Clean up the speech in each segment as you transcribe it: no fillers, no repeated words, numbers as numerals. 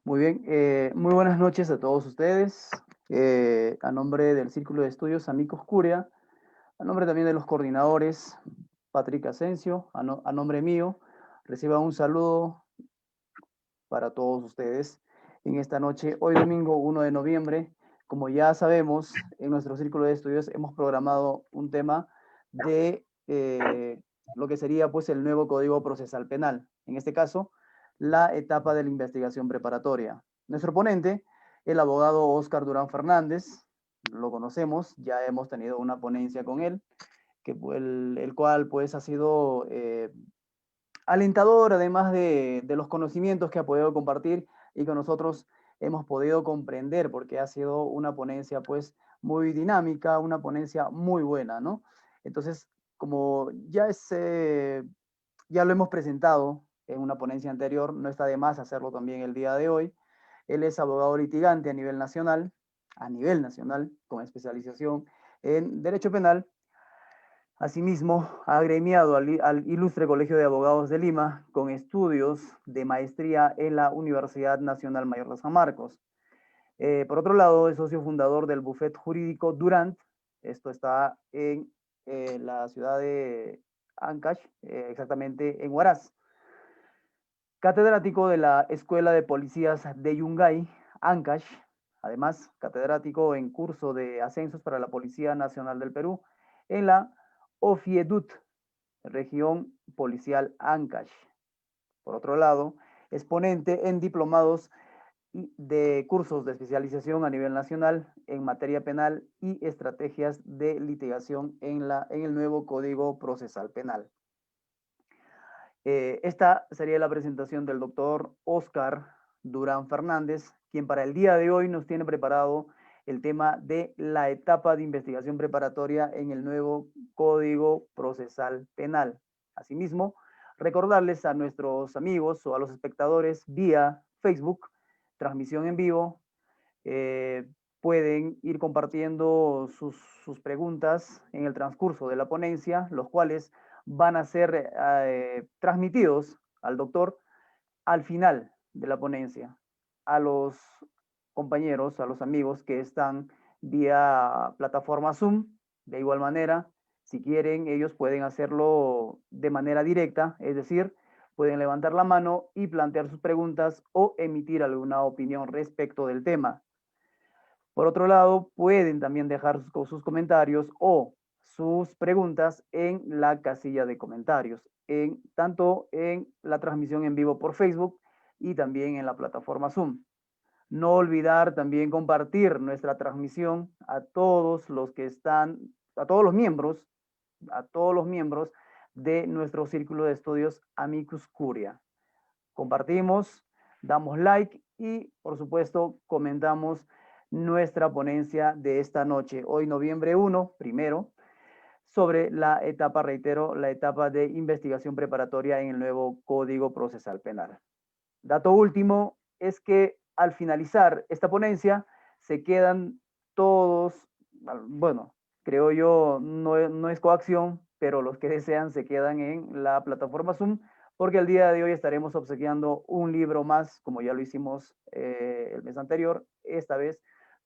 Muy bien, muy buenas noches a todos ustedes. A nombre del Círculo de Estudios Amicus Curia, a nombre también de los coordinadores, Patrick Asensio, a nombre mío, reciban un saludo para todos ustedes en esta noche, hoy domingo 1 de noviembre. Como ya sabemos, en nuestro Círculo de Estudios hemos programado un tema de lo que sería pues el nuevo Código Procesal Penal. En este caso, la etapa de la investigación preparatoria. Nuestro ponente, el abogado Óscar Durán Fernández, lo conocemos, ya hemos tenido una ponencia con él, que el cual pues ha sido alentador, además de los conocimientos que ha podido compartir y que nosotros hemos podido comprender, porque ha sido una ponencia pues muy dinámica, una ponencia muy buena, ¿no? Entonces, como ya lo hemos presentado en una ponencia anterior, no está de más hacerlo también el día de hoy. Él es abogado litigante a nivel nacional, con especialización en Derecho Penal. Asimismo, ha agremiado al Ilustre Colegio de Abogados de Lima con estudios de maestría en la Universidad Nacional Mayor de San Marcos. Por otro lado, es socio fundador del bufete jurídico Durant. Esto está en la ciudad de Ancash, exactamente en Huaraz. Catedrático de la Escuela de Policías de Yungay, Ancash. Además, catedrático en curso de ascensos para la Policía Nacional del Perú en la OFIEDUT, Región Policial Ancash. Por otro lado, es ponente en diplomados de cursos de especialización a nivel nacional en materia penal y estrategias de litigación en el nuevo Código Procesal Penal. Esta sería la presentación del doctor Óscar Durán Fernández, quien para el día de hoy nos tiene preparado el tema de la etapa de investigación preparatoria en el nuevo Código Procesal Penal. Asimismo, recordarles a nuestros amigos o a los espectadores vía Facebook, transmisión en vivo, pueden ir compartiendo sus preguntas en el transcurso de la ponencia, los cuales van a ser transmitidos al doctor al final de la ponencia, a los compañeros, a los amigos que están vía plataforma Zoom. De igual manera, si quieren, ellos pueden hacerlo de manera directa, es decir, pueden levantar la mano y plantear sus preguntas o emitir alguna opinión respecto del tema. Por otro lado, pueden también dejar sus comentarios o sus preguntas en la casilla de comentarios, tanto en la transmisión en vivo por Facebook y también en la plataforma Zoom. No olvidar también compartir nuestra transmisión a todos los que están, a todos los miembros de nuestro círculo de estudios Amicus Curia. Compartimos, damos like y, por supuesto, comentamos nuestra ponencia de esta noche, hoy noviembre 1, primero, sobre la etapa, reitero, la etapa de investigación preparatoria en el nuevo Código Procesal Penal. Dato último es que al finalizar esta ponencia se quedan todos, bueno, creo yo, no es coacción, pero los que desean se quedan en la plataforma Zoom, porque el día de hoy estaremos obsequiando un libro más, como ya lo hicimos el mes anterior. Esta vez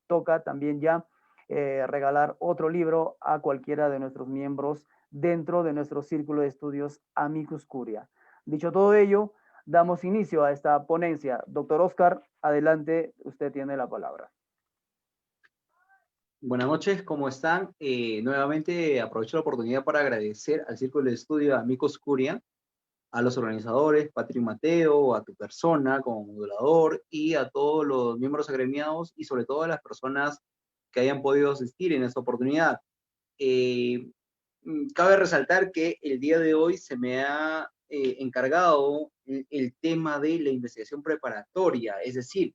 toca también ya regalar otro libro a cualquiera de nuestros miembros dentro de nuestro círculo de estudios Amicus Curia. Dicho todo ello, damos inicio a esta ponencia. Doctor Oscar, adelante, usted tiene la palabra. Buenas noches, ¿cómo están? Nuevamente aprovecho la oportunidad para agradecer al Círculo de Estudio Amicus Curia, a los organizadores, Patrick Mateo, a tu persona como moderador y a todos los miembros agremiados y sobre todo a las personas que hayan podido asistir en esta oportunidad. Cabe resaltar que el día de hoy se me ha encargado el tema de la investigación preparatoria, es decir,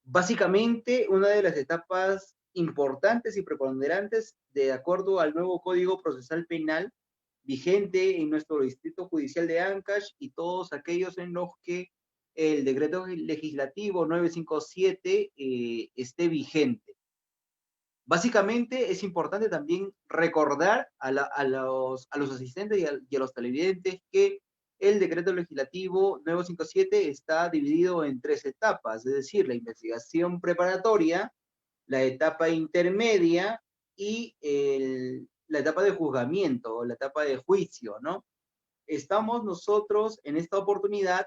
básicamente una de las etapas importantes y preponderantes de acuerdo al nuevo Código Procesal Penal vigente en nuestro Distrito Judicial de Ancash y todos aquellos en los que el decreto legislativo 957 esté vigente. Básicamente es importante también recordar a los asistentes y a los televidentes que el decreto legislativo 957 está dividido en 3 etapas, es decir, la investigación preparatoria, la etapa intermedia y la etapa de juzgamiento o la etapa de juicio, ¿no? Estamos nosotros en esta oportunidad,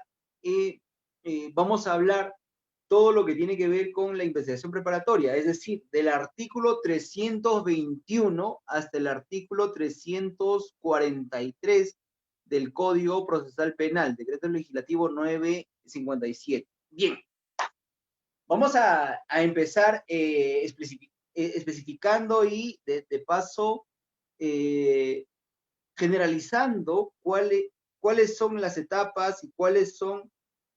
vamos a hablar todo lo que tiene que ver con la investigación preparatoria, es decir, del artículo 321 hasta el artículo 343 del Código Procesal Penal, Decreto Legislativo 957. Bien, vamos a empezar especificando y de paso generalizando cuáles son las etapas y cuáles son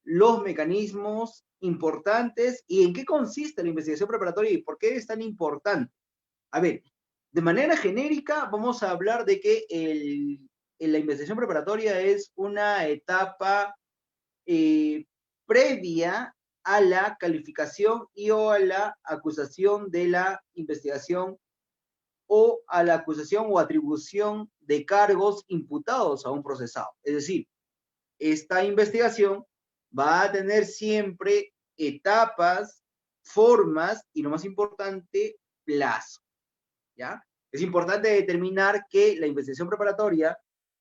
los mecanismos importantes y en qué consiste la investigación preparatoria y por qué es tan importante. A ver, de manera genérica vamos a hablar de que la investigación preparatoria es una etapa previa a la calificación y o a la acusación de la investigación o a la acusación o atribución de cargos imputados a un procesado. Es decir, esta investigación va a tener siempre etapas, formas y, lo más importante, plazo. ¿Ya? Es importante determinar que la investigación preparatoria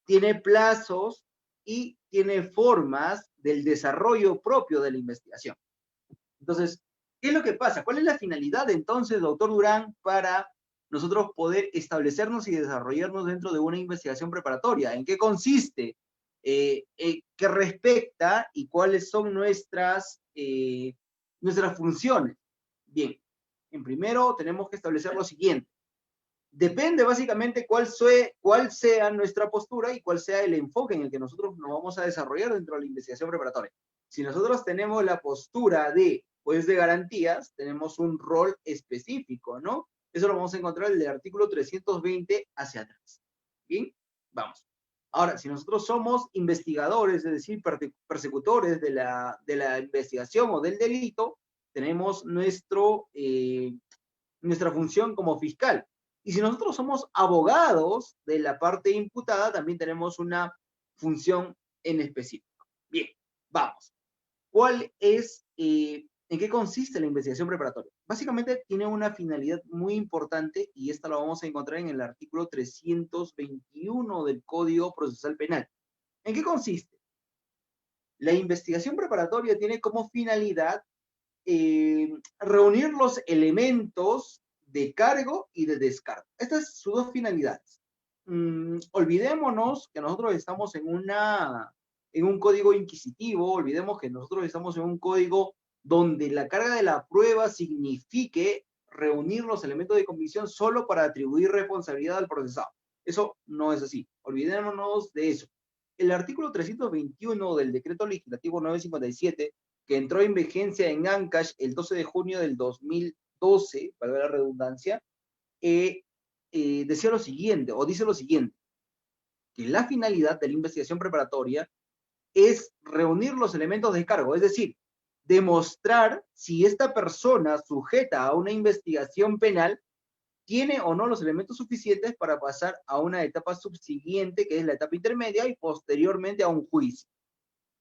tiene plazos y tiene formas del desarrollo propio de la investigación. Entonces, ¿qué es lo que pasa? ¿Cuál es la finalidad entonces, doctor Durán, para nosotros poder establecernos y desarrollarnos dentro de una investigación preparatoria? ¿En qué consiste? ¿Qué respecta y cuáles son nuestras funciones? Bien, en primero tenemos que establecer lo siguiente. Depende básicamente cuál sea nuestra postura y cuál sea el enfoque en el que nosotros nos vamos a desarrollar dentro de la investigación preparatoria. Si nosotros tenemos la postura de juez de garantías, tenemos un rol específico, ¿no? Eso lo vamos a encontrar en el artículo 320 hacia atrás. ¿Bien? Vamos. Ahora, si nosotros somos investigadores, es decir, persecutores de la investigación o del delito, tenemos nuestra función como fiscal. Y si nosotros somos abogados de la parte imputada, también tenemos una función en específico. Bien, vamos. ¿En qué consiste la investigación preparatoria? Básicamente tiene una finalidad muy importante y esta la vamos a encontrar en el artículo 321 del Código Procesal Penal. ¿En qué consiste? La investigación preparatoria tiene como finalidad reunir los elementos de cargo y de descargo. Estas son sus dos finalidades. Olvidémonos que nosotros estamos en un código inquisitivo, olvidemos que nosotros estamos en un código donde la carga de la prueba signifique reunir los elementos de convicción solo para atribuir responsabilidad al procesado. Eso no es así. Olvidémonos de eso. El artículo 321 del Decreto Legislativo 957, que entró en vigencia en Ancash el 12 de junio del 2012, para ver la redundancia, decía lo siguiente, o dice lo siguiente, que la finalidad de la investigación preparatoria es reunir los elementos de cargo, es decir, demostrar si esta persona sujeta a una investigación penal tiene o no los elementos suficientes para pasar a una etapa subsiguiente, que es la etapa intermedia, y posteriormente a un juicio.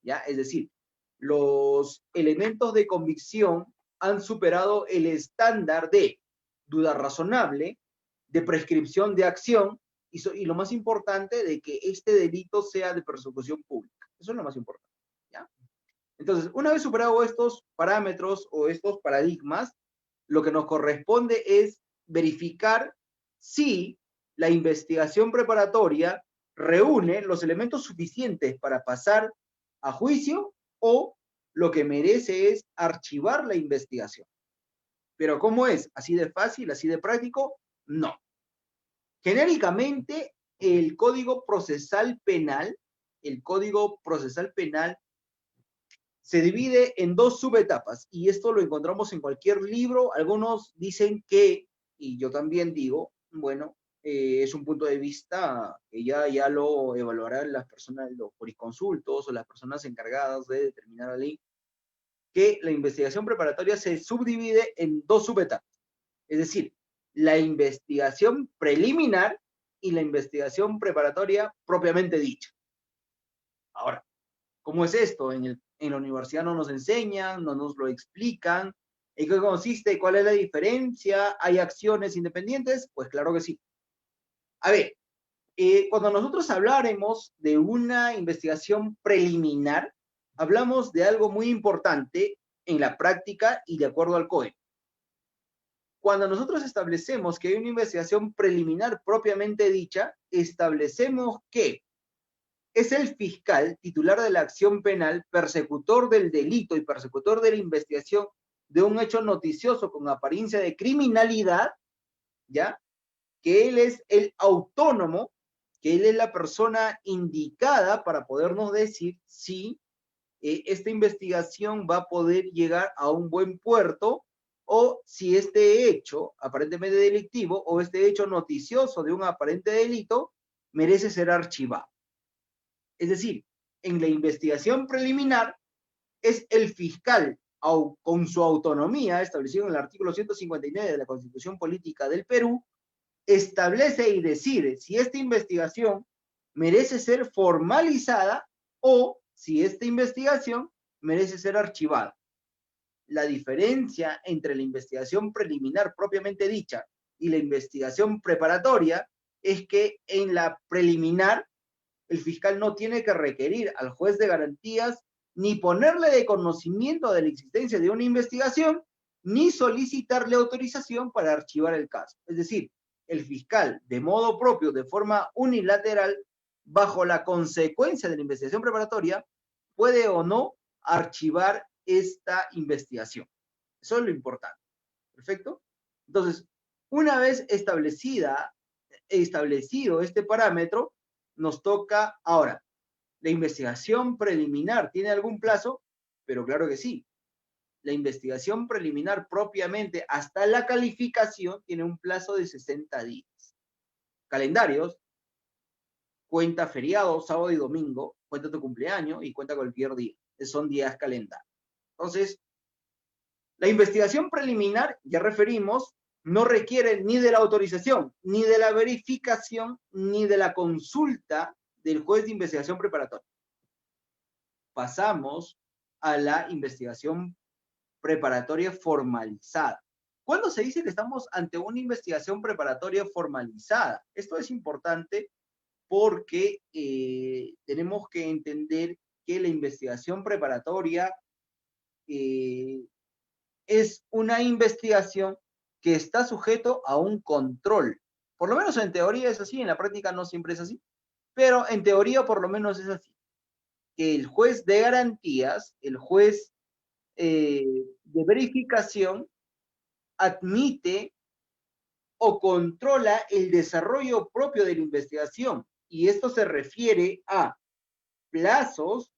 ¿Ya? Es decir, los elementos de convicción han superado el estándar de duda razonable, de prescripción de acción, y lo más importante, de que este delito sea de persecución pública. Eso es lo más importante. ¿Ya? Entonces, una vez superado estos parámetros o estos paradigmas, lo que nos corresponde es verificar si la investigación preparatoria reúne los elementos suficientes para pasar a juicio o lo que merece es archivar la investigación. Pero ¿cómo es? ¿Así de fácil, así de práctico? No. Genéricamente, el Código Procesal Penal se divide en dos subetapas, y esto lo encontramos en cualquier libro. Algunos dicen que, y yo también digo, bueno, es un punto de vista que ya lo evaluarán las personas, los jurisconsultos o las personas encargadas de determinar la ley, que la investigación preparatoria se subdivide en dos subetapas. Es decir, la investigación preliminar y la investigación preparatoria propiamente dicha. Ahora, ¿cómo es esto? En la universidad no nos enseñan, no nos lo explican. ¿En qué consiste? ¿Cuál es la diferencia? ¿Hay acciones independientes? Pues claro que sí. A ver, cuando nosotros hablaremos de una investigación preliminar, hablamos de algo muy importante en la práctica y de acuerdo al código. Cuando nosotros establecemos que hay una investigación preliminar propiamente dicha, establecemos que es el fiscal titular de la acción penal, persecutor del delito y persecutor de la investigación de un hecho noticioso con apariencia de criminalidad, ¿ya? Que él es el autónomo, que él es la persona indicada para podernos decir si esta investigación va a poder llegar a un buen puerto o si este hecho aparentemente delictivo o este hecho noticioso de un aparente delito merece ser archivado. Es decir, en la investigación preliminar es el fiscal con su autonomía establecido en el artículo 159 de la Constitución Política del Perú, establece y decide si esta investigación merece ser formalizada o si esta investigación merece ser archivada. La diferencia entre la investigación preliminar propiamente dicha y la investigación preparatoria es que en la preliminar el fiscal no tiene que requerir al juez de garantías ni ponerle de conocimiento de la existencia de una investigación, ni solicitarle autorización para archivar el caso. Es decir, el fiscal, de modo propio, de forma unilateral, bajo la consecuencia de la investigación preparatoria, puede o no archivar esta investigación. Eso es lo importante. ¿Perfecto? Entonces, una vez establecido este parámetro, nos toca ahora, ¿la investigación preliminar tiene algún plazo? Pero claro que sí. La investigación preliminar propiamente hasta la calificación tiene un plazo de 60 días. Calendarios, cuenta feriado, sábado y domingo, cuenta tu cumpleaños y cuenta cualquier día. Son días calendarios. Entonces, la investigación preliminar, ya referimos, no requiere ni de la autorización, ni de la verificación, ni de la consulta del juez de investigación preparatoria. Pasamos a la investigación preparatoria formalizada. ¿Cuándo se dice que estamos ante una investigación preparatoria formalizada? Esto es importante porque tenemos que entender que la investigación preparatoria es una investigación que está sujeto a un control. Por lo menos en teoría es así, en la práctica no siempre es así, pero en teoría por lo menos es así. Que el juez de garantías, el juez de verificación, admite o controla el desarrollo propio de la investigación. Y esto se refiere a plazos,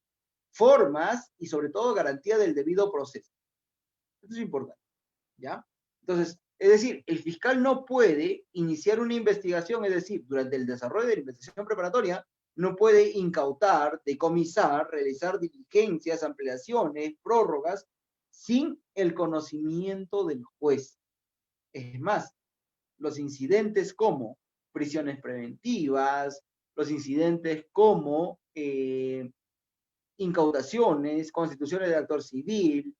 formas y sobre todo garantía del debido proceso. Esto es importante, ¿ya? Entonces, es decir, el fiscal no puede iniciar una investigación, es decir, durante el desarrollo de la investigación preparatoria, no puede incautar, decomisar, realizar diligencias, ampliaciones, prórrogas, sin el conocimiento del juez. Es más, los incidentes como prisiones preventivas, los incidentes como incautaciones, constituciones de actor civil,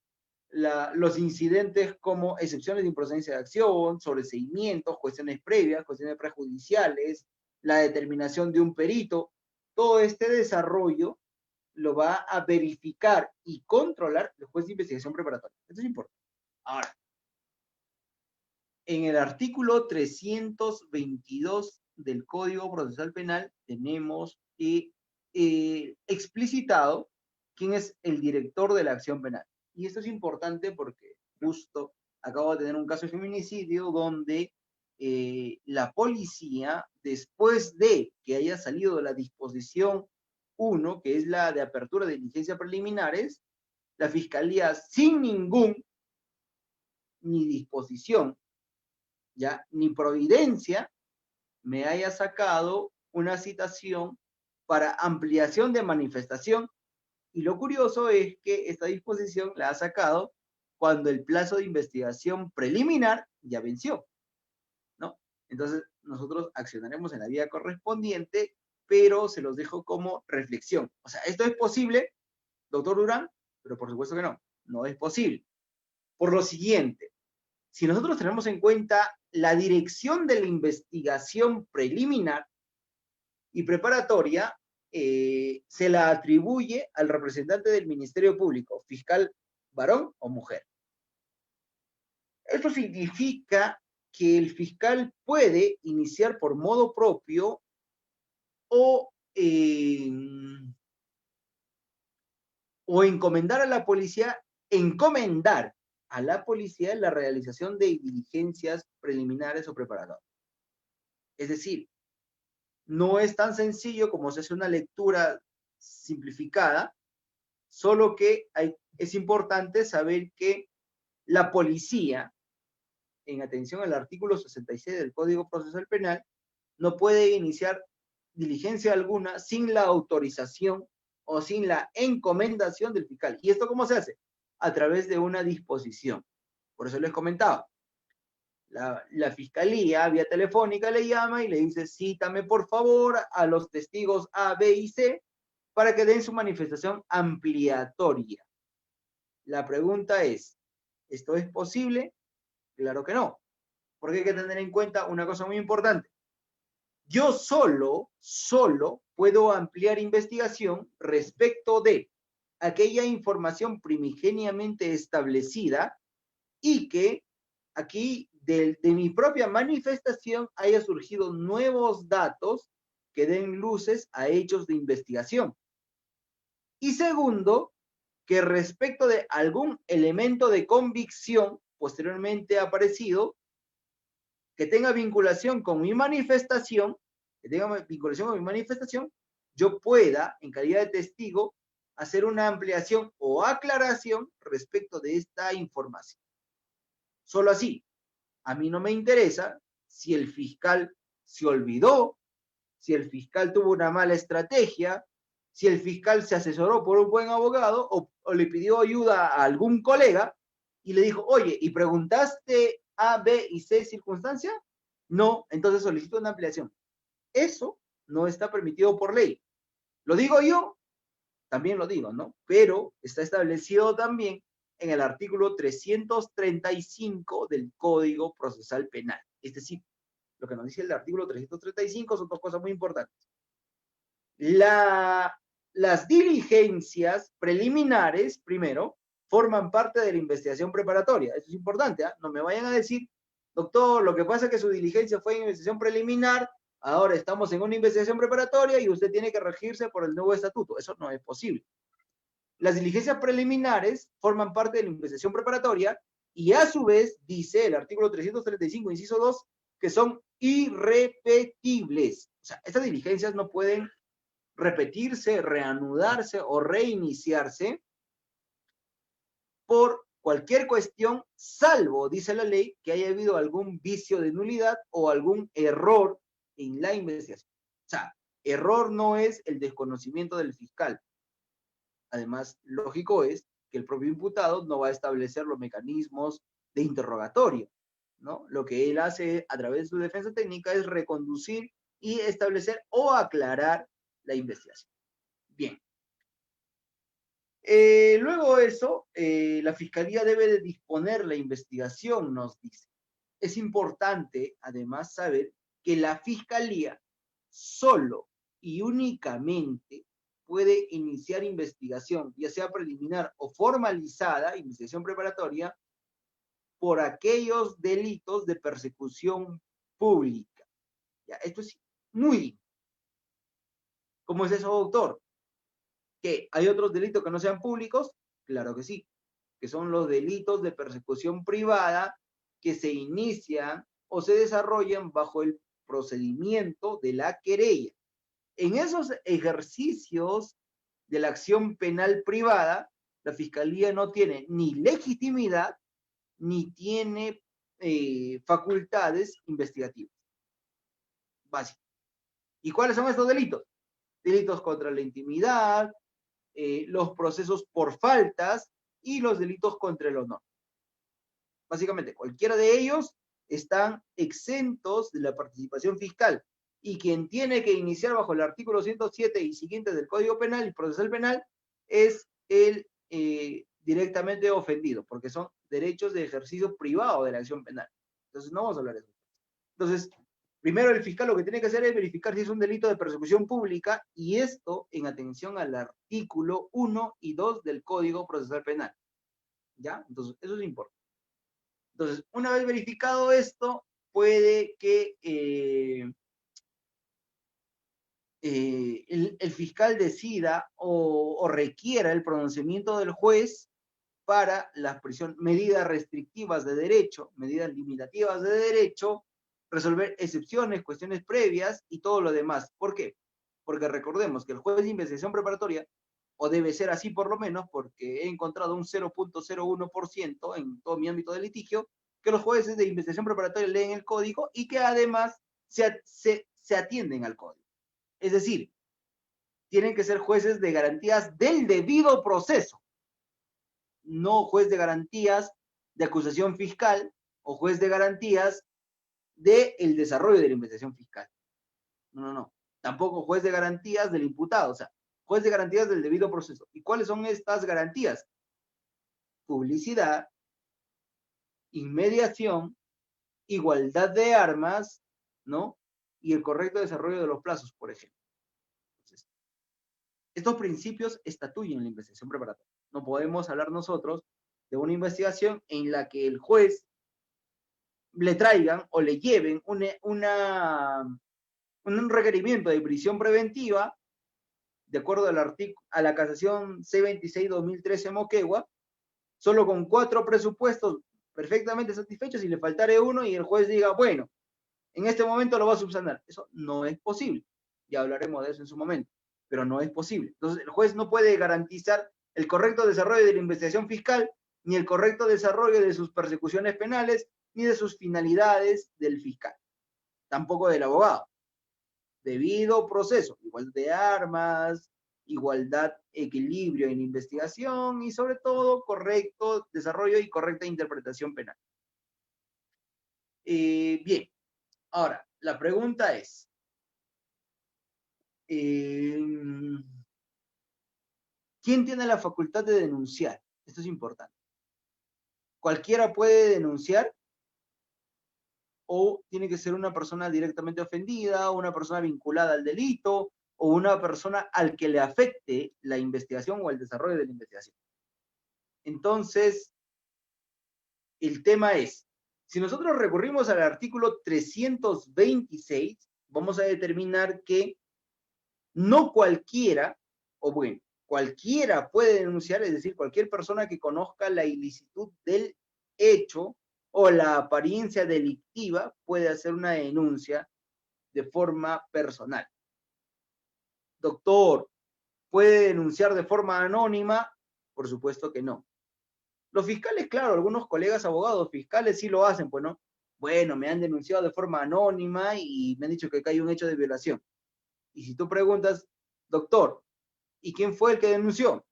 los incidentes como excepciones de improcedencia de acción, sobreseimientos, cuestiones previas, cuestiones prejudiciales, la determinación de un perito, todo este desarrollo lo va a verificar y controlar el juez de investigación preparatoria. Esto es importante. Ahora, en el artículo 322 del Código Procesal Penal tenemos explicitado quién es el director de la acción penal. Y esto es importante porque justo acabo de tener un caso de feminicidio donde la policía, después de que haya salido de la disposición 1, que es la de apertura de diligencias preliminares, la fiscalía sin ningún ni disposición, ya ni providencia, me haya sacado una citación para ampliación de manifestación. Y lo curioso es que esta disposición la ha sacado cuando el plazo de investigación preliminar ya venció, ¿no? Entonces, nosotros accionaremos en la vía correspondiente pero se los dejo como reflexión. O sea, ¿esto es posible, doctor Durán? Pero por supuesto que no, no es posible. Por lo siguiente, si nosotros tenemos en cuenta la dirección de la investigación preliminar y preparatoria, se la atribuye al representante del Ministerio Público, fiscal varón o mujer. Esto significa que el fiscal puede iniciar por modo propio o, o encomendar a la policía, la realización de diligencias preliminares o preparatorias. Es decir, no es tan sencillo como se hace una lectura simplificada, solo que es importante saber que la policía, en atención al artículo 66 del Código Procesal Penal, no puede iniciar diligencia alguna sin la autorización o sin la encomendación del fiscal. ¿Y esto cómo se hace? A través de una disposición. Por eso les comentaba. La fiscalía, vía telefónica, le llama y le dice, cítame por favor a los testigos A, B y C para que den su manifestación ampliatoria. La pregunta es, ¿esto es posible? Claro que no. Porque hay que tener en cuenta una cosa muy importante. Yo solo puedo ampliar investigación respecto de aquella información primigeniamente establecida y que aquí de mi propia manifestación haya surgido nuevos datos que den luces a hechos de investigación. Y segundo, que respecto de algún elemento de convicción posteriormente aparecido, que tenga vinculación con mi manifestación, yo pueda, en calidad de testigo, hacer una ampliación o aclaración respecto de esta información. Solo así. A mí no me interesa si el fiscal se olvidó, si el fiscal tuvo una mala estrategia, si el fiscal se asesoró por un buen abogado o le pidió ayuda a algún colega y le dijo, oye, ¿y preguntaste A, B y C circunstancia? No, entonces solicito una ampliación. Eso no está permitido por ley. Lo digo yo, también lo digo, ¿no? Pero está establecido también en el artículo 335 del Código Procesal Penal. Es decir, lo que nos dice el artículo 335 son dos cosas muy importantes. Las diligencias preliminares, primero, forman parte de la investigación preparatoria. Eso es importante, ¿eh? No me vayan a decir, doctor, lo que pasa es que su diligencia fue en investigación preliminar, ahora estamos en una investigación preparatoria y usted tiene que regirse por el nuevo estatuto. Eso no es posible. Las diligencias preliminares forman parte de la investigación preparatoria y a su vez dice el artículo 335, inciso 2, que son irrepetibles. O sea, estas diligencias no pueden repetirse, reanudarse o reiniciarse por cualquier cuestión, salvo, dice la ley, que haya habido algún vicio de nulidad o algún error en la investigación. O sea, error no es el desconocimiento del fiscal. Además, lógico es que el propio imputado no va a establecer los mecanismos de interrogatorio, ¿no? Lo que él hace a través de su defensa técnica es reconducir y establecer o aclarar la investigación. Bien. Luego de eso, la Fiscalía debe de disponer la investigación, nos dice. Es importante, además, saber que la Fiscalía solo y únicamente puede iniciar investigación, ya sea preliminar o formalizada, investigación preparatoria, por aquellos delitos de persecución pública. Ya, esto es muy... ¿Cómo es eso, doctor? ¿Que hay otros delitos que no sean públicos? Claro que sí, que son los delitos de persecución privada que se inician o se desarrollan bajo el procedimiento de la querella. En esos ejercicios de la acción penal privada, la Fiscalía no tiene ni legitimidad ni tiene facultades investigativas. Básico. ¿Y cuáles son estos delitos? Delitos contra la intimidad, los procesos por faltas y los delitos contra el honor. Básicamente, cualquiera de ellos están exentos de la participación fiscal y quien tiene que iniciar bajo el artículo 107 y siguientes del Código Penal y Procesal Penal es el directamente ofendido, porque son derechos de ejercicio privado de la acción penal. Entonces, no vamos a hablar de eso. Entonces, primero el fiscal lo que tiene que hacer es verificar si es un delito de persecución pública, y esto en atención al artículo 1 y 2 del Código Procesal Penal. ¿Ya? Entonces, eso es importante. Entonces, una vez verificado esto, puede que el fiscal decida o requiera el pronunciamiento del juez para las medidas restrictivas de derecho, medidas limitativas de derecho, resolver excepciones, cuestiones previas y todo lo demás. ¿Por qué? Porque recordemos que el juez de investigación preparatoria, o debe ser así por lo menos, porque he encontrado un 0.01% en todo mi ámbito de litigio, que los jueces de investigación preparatoria leen el código y que además se atienden al código. Es decir, tienen que ser jueces de garantías del debido proceso, no juez de garantías de acusación fiscal o juez de garantías del desarrollo de la investigación fiscal. No. Tampoco juez de garantías del imputado, o sea, juez de garantías del debido proceso. ¿Y cuáles son estas garantías? Publicidad, inmediación, igualdad de armas, ¿no? Y el correcto desarrollo de los plazos, por ejemplo. Entonces, estos principios estatuyen la investigación preparatoria. No podemos hablar nosotros de una investigación en la que el juez le traigan o le lleven un requerimiento de prisión preventiva, de acuerdo a la casación C26-2013 Moquegua, solo con 4 presupuestos perfectamente satisfechos y le faltare uno y el juez diga, bueno, en este momento lo va a subsanar. Eso no es posible. Ya hablaremos de eso en su momento, pero no es posible. Entonces, el juez no puede garantizar el correcto desarrollo de la investigación fiscal, ni el correcto desarrollo de sus persecuciones penales, ni de sus finalidades del fiscal. Tampoco del abogado. Debido proceso, igualdad de armas, igualdad, equilibrio en investigación y sobre todo correcto desarrollo y correcta interpretación penal. Bien, ahora, la pregunta es, ¿quién tiene la facultad de denunciar? Esto es importante. ¿Cualquiera puede denunciar? ¿O tiene que ser una persona directamente ofendida, o una persona vinculada al delito, o una persona al que le afecte la investigación o el desarrollo de la investigación? Entonces, el tema es, si nosotros recurrimos al artículo 326, vamos a determinar que no cualquiera, o bueno, cualquiera puede denunciar, es decir, cualquier persona que conozca la ilicitud del hecho o la apariencia delictiva puede hacer una denuncia de forma personal. Doctor, ¿puede denunciar de forma anónima? Por supuesto que no. Los fiscales, claro, algunos colegas abogados fiscales sí lo hacen, pues, ¿no? Bueno, me han denunciado de forma anónima y me han dicho que acá hay un hecho de violación. Y si tú preguntas, doctor, ¿y quién fue el que denunció?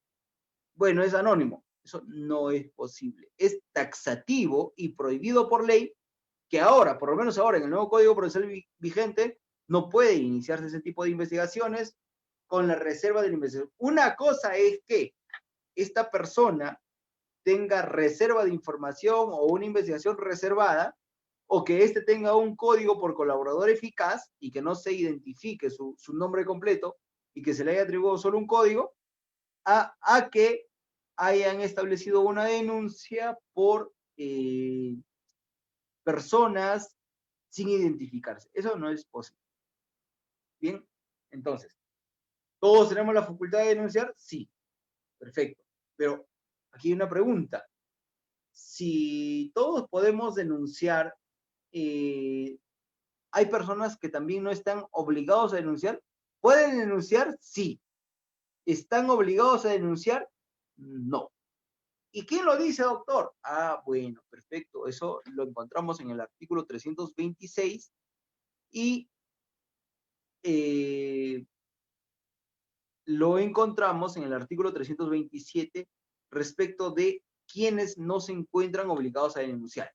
Bueno, es anónimo. Eso no es posible. Es taxativo y prohibido por ley que ahora, por lo menos ahora en el nuevo Código Procesal vigente, no puede iniciarse ese tipo de investigaciones con la reserva de la investigación. Una cosa es que esta persona tenga reserva de información o una investigación reservada, o que éste tenga un código por colaborador eficaz y que no se identifique su nombre completo y que se le haya atribuido solo un código, a que hayan establecido una denuncia por personas sin identificarse. Eso no es posible. Bien, entonces, ¿todos tenemos la facultad de denunciar? Sí, perfecto. Pero aquí hay una pregunta. Si todos podemos denunciar, hay personas que también no están obligados a denunciar. ¿Pueden denunciar? Sí. ¿Están obligados a denunciar? No. ¿Y quién lo dice, doctor? Ah, bueno, perfecto. Eso lo encontramos en el artículo 326 y lo encontramos en el artículo 327 respecto de quienes no se encuentran obligados a denunciar.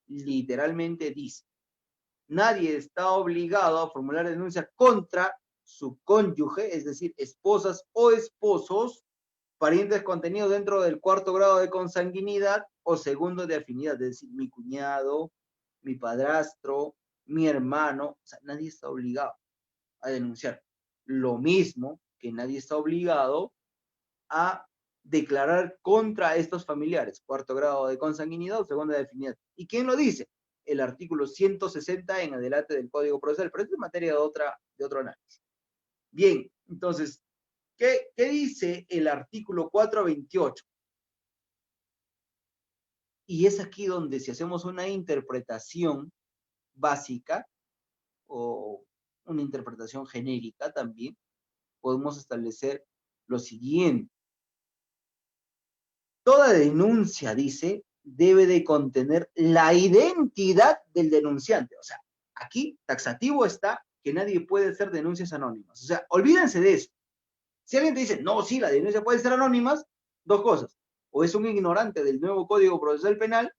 Literalmente dice, Nadie está obligado a formular denuncia contra su cónyuge, es decir, esposas o esposos, parientes contenidos dentro del cuarto grado de consanguinidad o segundo de afinidad, es decir, mi cuñado, mi padrastro, mi hermano, o sea, nadie está obligado a denunciar. Lo mismo que nadie está obligado a declarar contra estos familiares, cuarto grado de consanguinidad o segunda de afinidad. ¿Y quién lo dice? El artículo 160 en adelante del Código Procesal, pero es materia de otro análisis. Bien, entonces, ¿qué dice el artículo 428? Y es aquí donde si hacemos una interpretación básica o una interpretación genérica también, podemos establecer lo siguiente. Toda denuncia, dice, debe de contener la identidad del denunciante. O sea, aquí taxativo está que nadie puede hacer denuncias anónimas. O sea, olvídense de eso. Si alguien te dice, no, sí, la denuncia puede ser anónimas, dos cosas. O es un ignorante del nuevo Código Procesal Penal,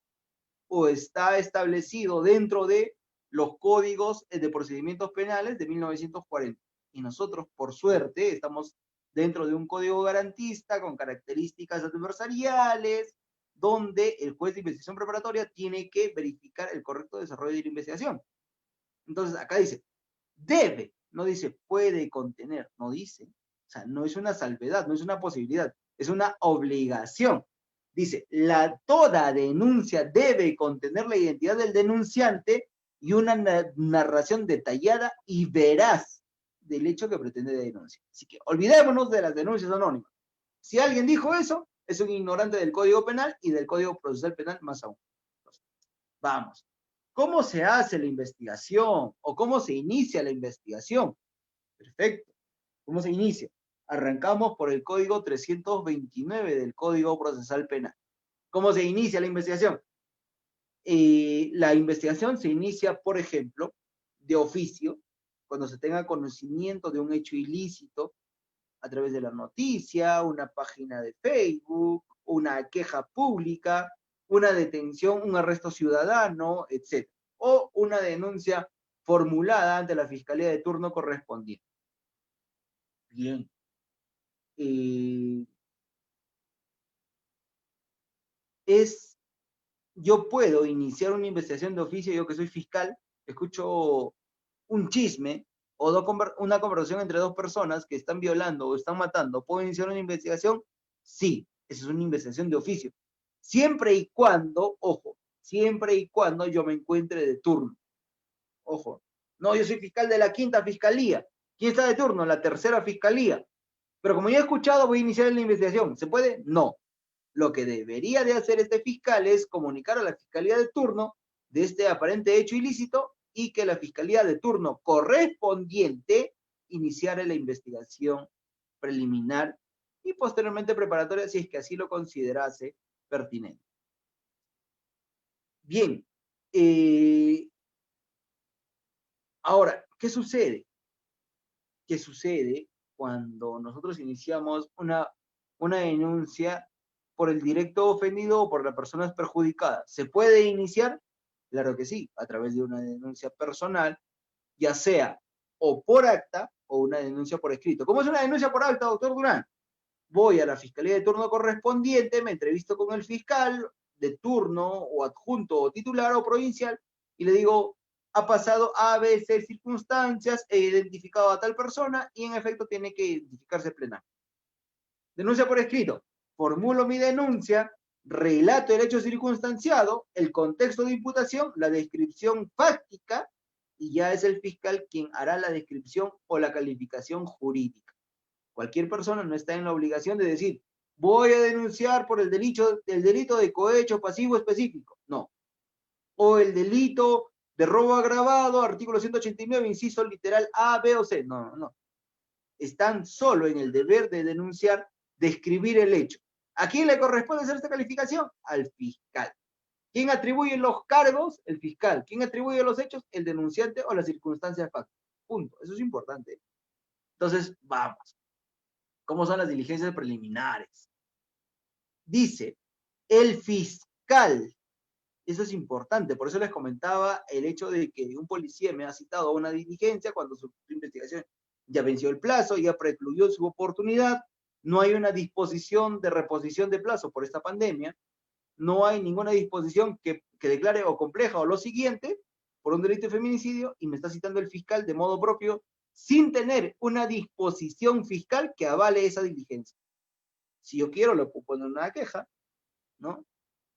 o está establecido dentro de los códigos de procedimientos penales de 1940. Y nosotros, por suerte, estamos dentro de un código garantista con características adversariales, donde el juez de investigación preparatoria tiene que verificar el correcto desarrollo de la investigación. Entonces, acá dice, debe, no dice puede contener, no dice. O sea, no es una salvedad, no es una posibilidad, es una obligación. Dice, toda denuncia debe contener la identidad del denunciante y una narración detallada y veraz del hecho que pretende denunciar. Así que olvidémonos de las denuncias anónimas. Si alguien dijo eso, es un ignorante del Código Penal y del Código Procesal Penal más aún. Entonces, vamos. ¿Cómo se hace la investigación o cómo se inicia la investigación? Perfecto. ¿Cómo se inicia? Arrancamos por el código 329 del Código Procesal Penal. ¿Cómo se inicia la investigación? La investigación se inicia, por ejemplo, de oficio, cuando se tenga conocimiento de un hecho ilícito a través de la noticia, una página de Facebook, una queja pública, una detención, un arresto ciudadano, etc. O una denuncia formulada ante la Fiscalía de turno correspondiente. Bien. Yo puedo iniciar una investigación de oficio, yo que soy fiscal, escucho un chisme o una conversación entre dos personas que están violando o están matando, ¿puedo iniciar una investigación? Sí, esa es una investigación de oficio. Siempre y cuando, ojo, siempre y cuando yo me encuentre de turno. Ojo, no, yo soy fiscal de la quinta fiscalía. ¿Quién está de turno? La tercera fiscalía. Pero como ya he escuchado, voy a iniciar la investigación. ¿Se puede? No. Lo que debería de hacer este fiscal es comunicar a la fiscalía de turno de este aparente hecho ilícito y que la fiscalía de turno correspondiente iniciara la investigación preliminar y posteriormente preparatoria si es que así lo considerase pertinente. Bien, ahora, ¿qué sucede? ¿Qué sucede cuando nosotros iniciamos una denuncia por el directo ofendido o por las personas perjudicadas? ¿Se puede iniciar? Claro que sí, a través de una denuncia personal, ya sea o por acta o una denuncia por escrito. ¿Cómo es una denuncia por acta, doctor Durán? Voy a la fiscalía de turno correspondiente, me entrevisto con el fiscal de turno o adjunto o titular o provincial y le digo, ha pasado A, B, C circunstancias, he identificado a tal persona y en efecto tiene que identificarse plenamente. Denuncia por escrito. Formulo mi denuncia, relato el hecho circunstanciado, el contexto de imputación, la descripción fáctica y ya es el fiscal quien hará la descripción o la calificación jurídica. Cualquier persona no está en la obligación de decir, voy a denunciar por el delito de cohecho pasivo específico. No. O el delito de robo agravado, artículo 189, inciso literal A, B o C. No, no, no. Están solo en el deber de denunciar, describir el hecho. ¿A quién le corresponde hacer esta calificación? Al fiscal. ¿Quién atribuye los cargos? El fiscal. ¿Quién atribuye los hechos? El denunciante o las circunstancias fácticas. Punto. Eso es importante. Entonces, vamos. ¿Cómo son las diligencias preliminares? Dice, el fiscal Eso es importante, por eso les comentaba el hecho de que un policía me ha citado a una diligencia cuando su investigación ya venció el plazo, ya precluyó su oportunidad, no hay una disposición de reposición de plazo por esta pandemia, no hay ninguna disposición que declare o compleja o lo siguiente por un delito de feminicidio y me está citando el fiscal de modo propio sin tener una disposición fiscal que avale esa diligencia. Si yo quiero, le puedo poner una queja, ¿no?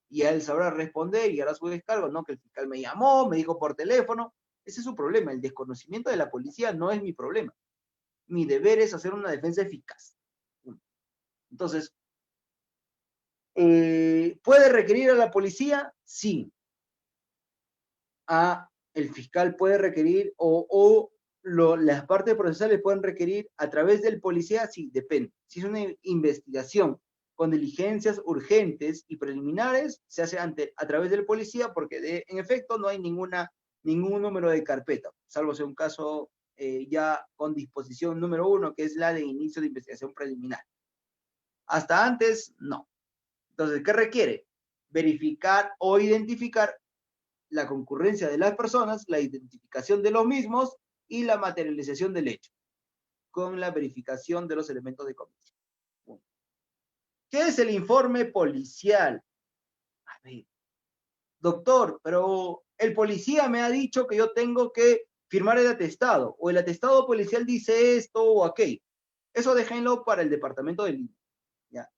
Y a él sabrá responder y hará su descargo, ¿no? Que el fiscal me llamó, me dijo por teléfono. Ese es su problema. El desconocimiento de la policía no es mi problema. Mi deber es hacer una defensa eficaz. Entonces, ¿puede requerir a la policía? Sí. El fiscal puede requerir las partes procesales pueden requerir a través del policía, sí, depende. Si es una investigación con diligencias urgentes y preliminares, se hace a través del policía porque en efecto no hay ningún número de carpeta, salvo sea un caso ya con disposición número 1, que es la de inicio de investigación preliminar. Hasta antes, no. Entonces, ¿qué requiere? Verificar o identificar la concurrencia de las personas, la identificación de los mismos y la materialización del hecho, con la verificación de los elementos de comisión. ¿Qué es el informe policial? A ver, doctor, pero el policía me ha dicho que yo tengo que firmar el atestado, o el atestado policial dice esto o aquello. Eso déjenlo para el departamento de Lima. ¿Ya?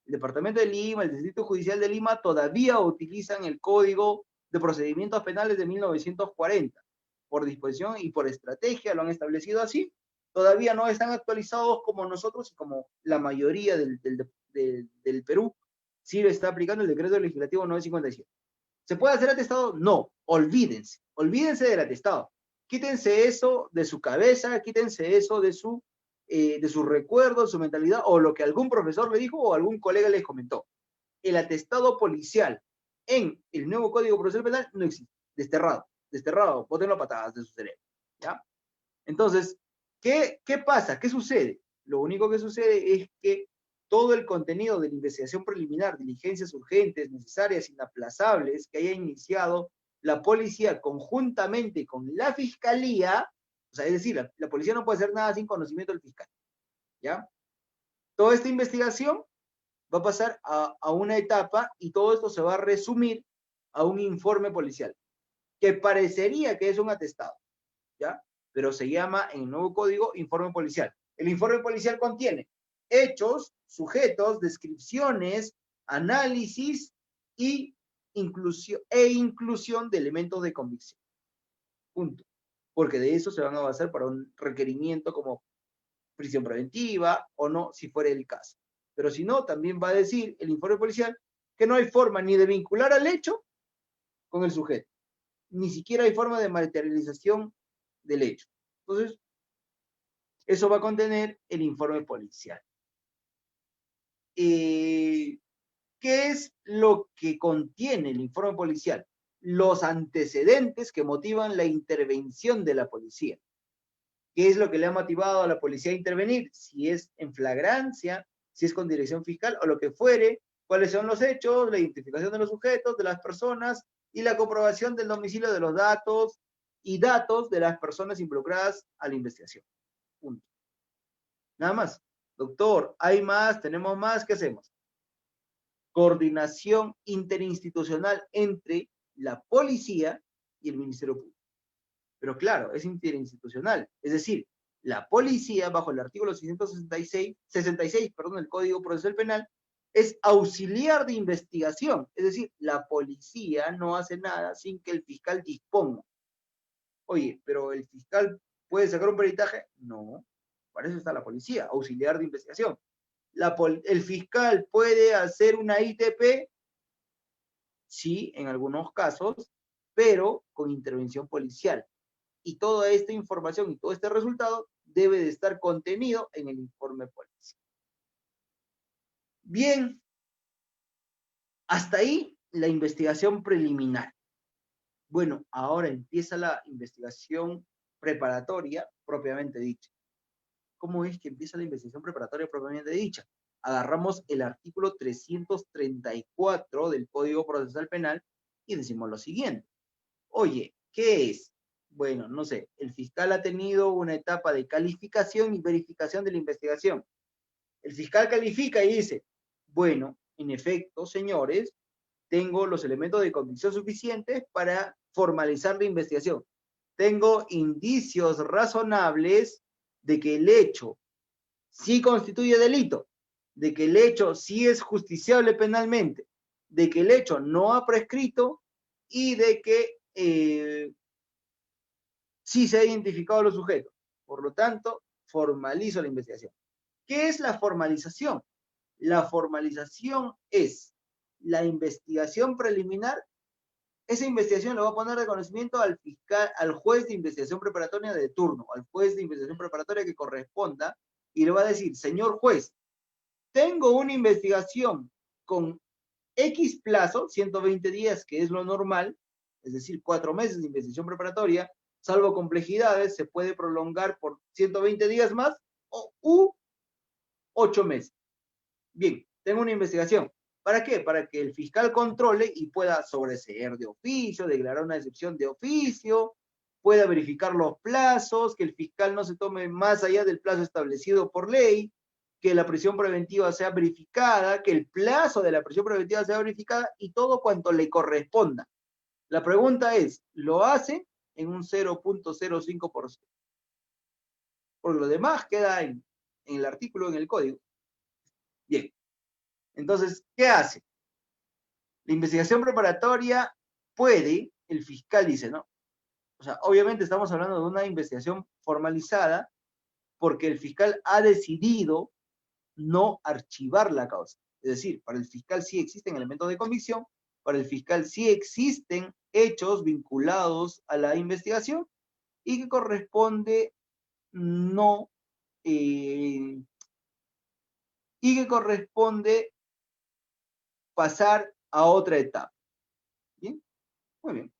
El departamento de Lima, el Distrito Judicial de Lima, todavía utilizan el Código de Procedimientos Penales de 1940. Por disposición y por estrategia lo han establecido así. Todavía no están actualizados como nosotros y como la mayoría del Perú. Sí lo está aplicando el decreto legislativo 957. ¿Se puede hacer atestado? No, olvídense del atestado. Quítense eso de su cabeza, quítense eso de su recuerdo, de su mentalidad, o lo que algún profesor le dijo o algún colega les comentó. El atestado policial en el nuevo Código Procesal Penal no existe, desterrado, bótenlo a patadas de su cerebro, ¿ya? Entonces, ¿qué pasa? ¿Qué sucede? Lo único que sucede es que todo el contenido de la investigación preliminar, diligencias urgentes, necesarias, inaplazables, que haya iniciado la policía conjuntamente con la fiscalía, o sea, es decir, la policía no puede hacer nada sin conocimiento del fiscal, ¿ya? Toda esta investigación va a pasar a una etapa y todo esto se va a resumir a un informe policial, que parecería que es un atestado, ¿ya? Pero se llama en el nuevo código informe policial. El informe policial contiene hechos, sujetos, descripciones, análisis y inclusión de elementos de convicción. Punto. Porque de eso se van a basar para un requerimiento como prisión preventiva o no, si fuera el caso. Pero si no, también va a decir el informe policial que no hay forma ni de vincular al hecho con el sujeto, ni siquiera hay forma de materialización del hecho. Entonces, eso va a contener el informe policial. ¿Qué es lo que contiene el informe policial? Los antecedentes que motivan la intervención de la policía. ¿Qué es lo que le ha motivado a la policía a intervenir? Si es en flagrancia, si es con dirección fiscal o lo que fuere, cuáles son los hechos, la identificación de los sujetos, de las personas y la comprobación del domicilio de los datos y datos de las personas involucradas a la investigación. Punto. Nada más. Doctor, hay más, tenemos más, ¿qué hacemos? Coordinación interinstitucional entre la policía y el Ministerio Público. Pero claro, es interinstitucional. Es decir, la policía, bajo el artículo 666, 66, del Código Procesal Penal, es auxiliar de investigación. Es decir, la policía no hace nada sin que el fiscal disponga. Oye, ¿pero el fiscal puede sacar un peritaje? No, para eso está la policía, auxiliar de investigación. ¿El fiscal puede hacer una ITP? Sí, en algunos casos, pero con intervención policial. Y toda esta información y todo este resultado debe de estar contenido en el informe policial. Bien, hasta ahí la investigación preliminar. Bueno, ahora empieza la investigación preparatoria propiamente dicha. ¿Cómo es que empieza la investigación preparatoria propiamente dicha? Agarramos el artículo 334 del Código Procesal Penal y decimos lo siguiente. Oye, ¿qué es? Bueno, no sé, el fiscal ha tenido una etapa de calificación y verificación de la investigación. El fiscal califica y dice, bueno, en efecto, señores, tengo los elementos de convicción suficientes para formalizar la investigación. Tengo indicios razonables de que el hecho sí constituye delito, de que el hecho sí es justiciable penalmente, de que el hecho no ha prescrito y de que sí se ha identificado a los sujetos. Por lo tanto, formalizo la investigación. ¿Qué es la formalización? La formalización es la investigación preliminar. Esa investigación le va a poner de conocimiento al fiscal, al juez de investigación preparatoria de turno, al juez de investigación preparatoria que corresponda, y le va a decir, señor juez, tengo una investigación con X plazo, 120 días, que es lo normal, es decir, 4 meses de investigación preparatoria, salvo complejidades, se puede prolongar por 120 días más o 8 meses. Bien, tengo una investigación. ¿Para qué? Para que el fiscal controle y pueda sobreseer de oficio, declarar una excepción de oficio, pueda verificar los plazos, que el fiscal no se tome más allá del plazo establecido por ley, que la prisión preventiva sea verificada, que el plazo de la prisión preventiva sea verificada y todo cuanto le corresponda. La pregunta es, ¿lo hace en un 0.05%? Porque lo demás queda en el artículo, en el código. Bien, entonces, ¿qué hace? La investigación preparatoria puede, el fiscal dice, ¿no? O sea, obviamente estamos hablando de una investigación formalizada porque el fiscal ha decidido no archivar la causa. Es decir, para el fiscal sí existen elementos de convicción, para el fiscal sí existen hechos vinculados a la investigación y que corresponde no, y que corresponde pasar a otra etapa. ¿Bien? Muy bien.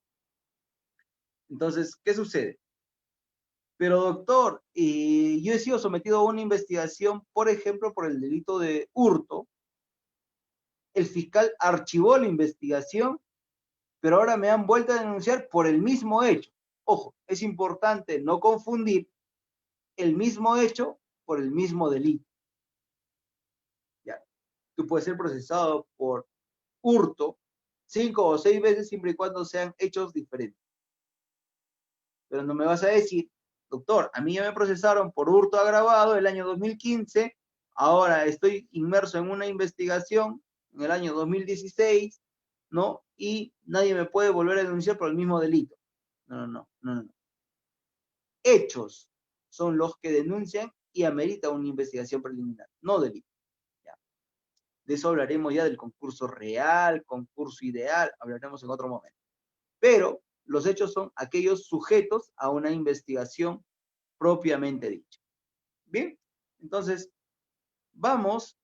Entonces, ¿qué sucede? Pero doctor, yo he sido sometido a una investigación, por ejemplo, por el delito de hurto. El fiscal archivó la investigación, pero ahora me han vuelto a denunciar por el mismo hecho. Ojo, es importante no confundir el mismo hecho por el mismo delito. Ya. Tú puedes ser procesado por hurto 5 o 6 veces siempre y cuando sean hechos diferentes. Pero no me vas a decir, doctor, a mí ya me procesaron por hurto agravado el año 2015, ahora estoy inmerso en una investigación en el año 2016, ¿no? Y nadie me puede volver a denunciar por el mismo delito. No. Hechos son los que denuncian y amerita una investigación preliminar, no delito. ¿Ya? De eso hablaremos ya del concurso real, concurso ideal, hablaremos en otro momento. Pero los hechos son aquellos sujetos a una investigación propiamente dicha. Bien, entonces vamos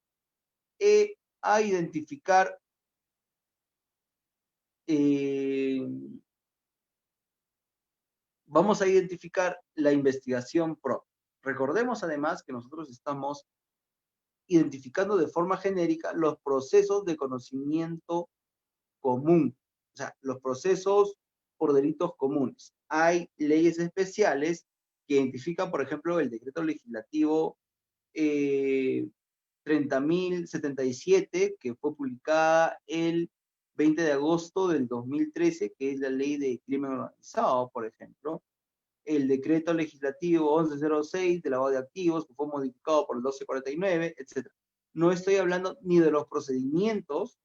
a identificar la investigación propia. Recordemos además que nosotros estamos identificando de forma genérica los procesos de conocimiento común, o sea, los procesos por delitos comunes. Hay leyes especiales que identifican, por ejemplo, el decreto legislativo 30.077, que fue publicada el 20 de agosto del 2013, que es la ley de crimen organizado, por ejemplo. El decreto legislativo 1106 de lavado de activos, que fue modificado por el 1249, etc. No estoy hablando ni de los procedimientos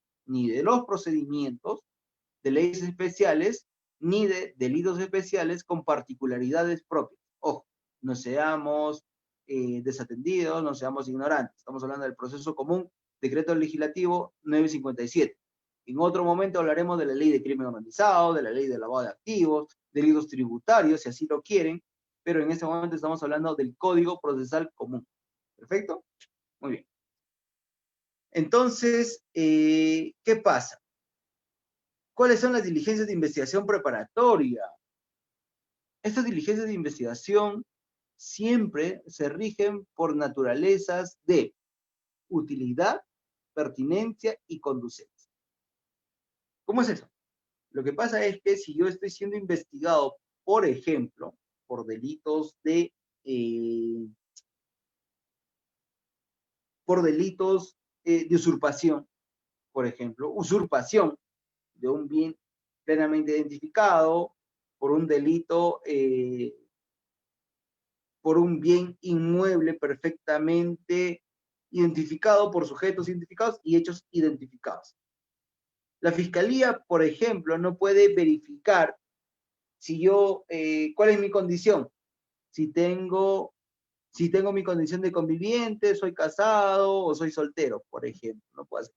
de leyes especiales, ni de delitos especiales con particularidades propias. Ojo, no seamos desatendidos, no seamos ignorantes. Estamos hablando del proceso común, decreto legislativo 957. En otro momento hablaremos de la ley de crimen organizado, de la ley de lavado de activos, delitos tributarios, si así lo quieren, pero en este momento estamos hablando del Código Procesal Común. ¿Perfecto? Muy bien. Entonces, ¿qué pasa? ¿Cuáles son las diligencias de investigación preparatoria? Estas diligencias de investigación siempre se rigen por naturalezas de utilidad, pertinencia y conducencia. ¿Cómo es eso? Lo que pasa es que si yo estoy siendo investigado, por ejemplo, por delitos eh, de usurpación, por ejemplo, usurpación de un bien plenamente identificado, por un delito, por un bien inmueble perfectamente identificado por sujetos identificados y hechos identificados. La fiscalía, por ejemplo, no puede verificar si yo, cuál es mi condición, si tengo, si tengo mi condición de conviviente, soy casado o soy soltero, por ejemplo, no puedo hacer.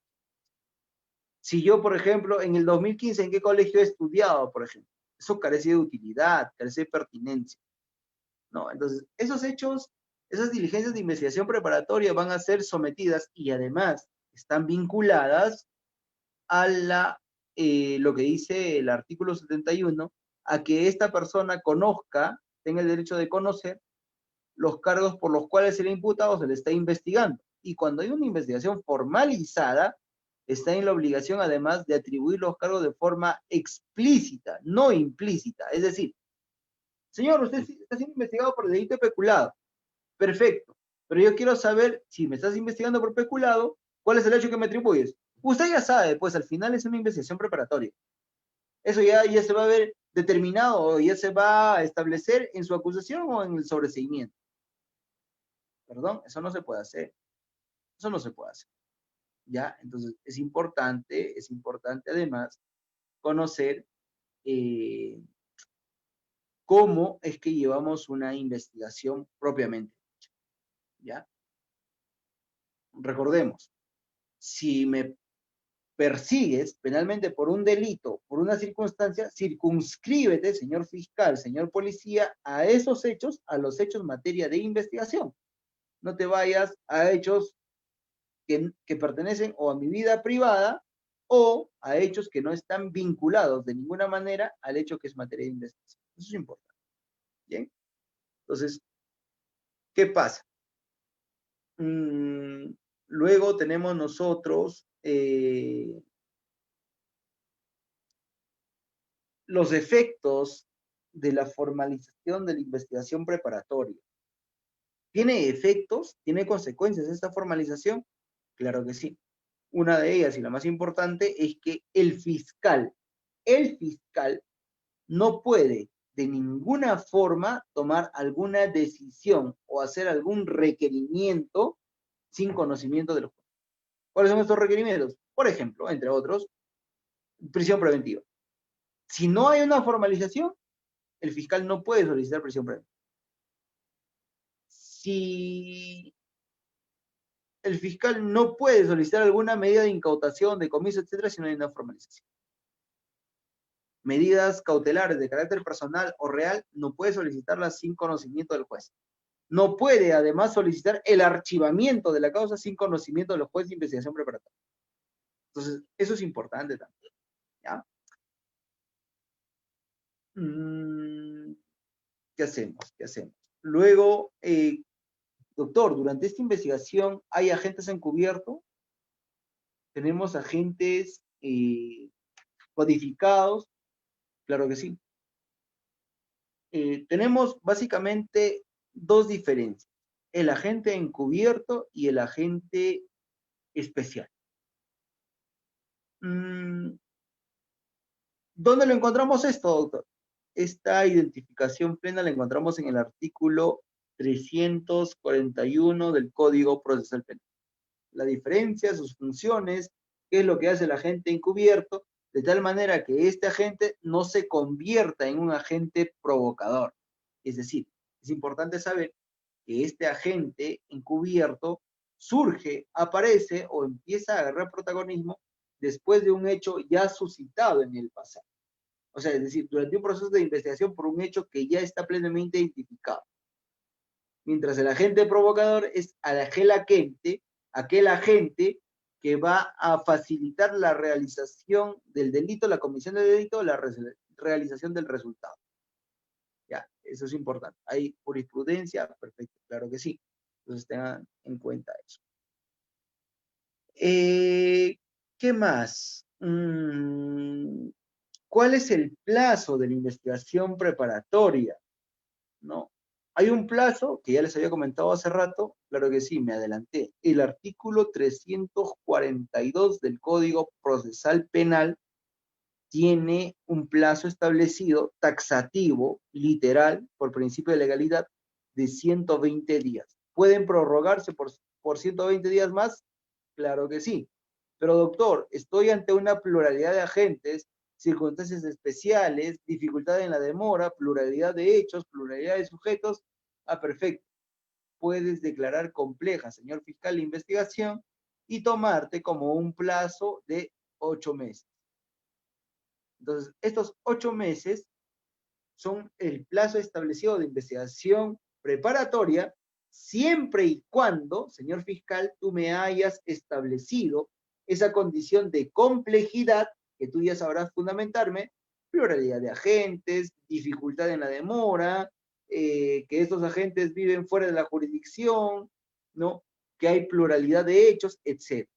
Si yo, por ejemplo, en el 2015, ¿en qué colegio he estudiado, por ejemplo? Eso carece de utilidad, carece de pertinencia, ¿no? Entonces, esos hechos, esas diligencias de investigación preparatoria van a ser sometidas y además están vinculadas a lo que dice el artículo 71, a que esta persona conozca, tenga el derecho de conocer los cargos por los cuales se le imputa o se le está investigando. Y cuando hay una investigación formalizada, está en la obligación además de atribuir los cargos de forma explícita, no implícita. Es decir, señor, usted está siendo investigado por delito de peculado. Perfecto. Pero yo quiero saber, si me estás investigando por peculado, ¿cuál es el hecho que me atribuyes? Usted ya sabe, pues al final es una investigación preparatoria. Eso ya se va a ver determinado o ya se va a establecer en su acusación o en el sobreseimiento. Perdón, eso no se puede hacer. Eso no se puede hacer. ¿Ya? Entonces es importante además conocer eh, cómo es que llevamos una investigación propiamente. ¿Ya? Recordemos, si me persigues penalmente por un delito, por una circunstancia, circunscríbete, señor fiscal, señor policía, a esos hechos, a los hechos en materia de investigación. No te vayas a hechos que pertenecen o a mi vida privada o a hechos que no están vinculados de ninguna manera al hecho que es materia de investigación. Eso es importante. Bien. Entonces, ¿qué pasa? Luego tenemos nosotros los efectos de la formalización de la investigación preparatoria. ¿Tiene efectos? ¿Tiene consecuencias esta formalización? Claro que sí. Una de ellas, y la más importante, es que el fiscal no puede de ninguna forma tomar alguna decisión o hacer algún requerimiento sin conocimiento de los jueces. ¿Cuáles son estos requerimientos? Por ejemplo, entre otros, prisión preventiva. Si no hay una formalización, el fiscal no puede solicitar prisión preventiva. Si el fiscal no puede solicitar alguna medida de incautación, decomiso, etcétera, si no hay una formalización. Medidas cautelares de carácter personal o real no puede solicitarlas sin conocimiento del juez. No puede además solicitar el archivamiento de la causa sin conocimiento de los jueces de investigación preparatoria. Entonces, eso es importante también. ¿Ya? ¿Qué hacemos? ¿Qué hacemos? Luego, doctor, durante esta investigación hay agentes encubiertos, tenemos agentes codificados, claro que sí. Tenemos básicamente dos diferencias, el agente encubierto y el agente especial. ¿Dónde lo encontramos esto, doctor? Esta identificación plena la encontramos en el artículo 341 del Código Procesal Penal. La diferencia, sus funciones, qué es lo que hace el agente encubierto, de tal manera que este agente no se convierta en un agente provocador. Es decir, es importante saber que este agente encubierto surge, aparece o empieza a agarrar protagonismo después de un hecho ya suscitado en el pasado. O sea, es decir, durante un proceso de investigación por un hecho que ya está plenamente identificado. Mientras el agente provocador es aquel agente que va a facilitar la realización del delito, la comisión del delito, la realización del resultado. Ya, eso es importante. ¿Hay jurisprudencia? Perfecto, claro que sí. Entonces tengan en cuenta eso. ¿Qué más? ¿Cuál es el plazo de la investigación preparatoria? ¿No? Hay un plazo que ya les había comentado hace rato, claro que sí, me adelanté. El artículo 342 del Código Procesal Penal tiene un plazo establecido, taxativo, literal, por principio de legalidad, de 120 días. ¿Pueden prorrogarse por 120 días más? Claro que sí. Pero doctor, estoy ante una pluralidad de agentes, circunstancias especiales, dificultad en la demora, pluralidad de hechos, pluralidad de sujetos. Ah, perfecto. Puedes declarar compleja, señor fiscal, la investigación y tomarte como un plazo de 8 meses. Entonces, estos 8 meses son el plazo establecido de investigación preparatoria, siempre y cuando, señor fiscal, tú me hayas establecido esa condición de complejidad, que tú ya sabrás fundamentarme, pluralidad de agentes, dificultad en la demora, que estos agentes viven fuera de la jurisdicción, ¿no? Que hay pluralidad de hechos, etc.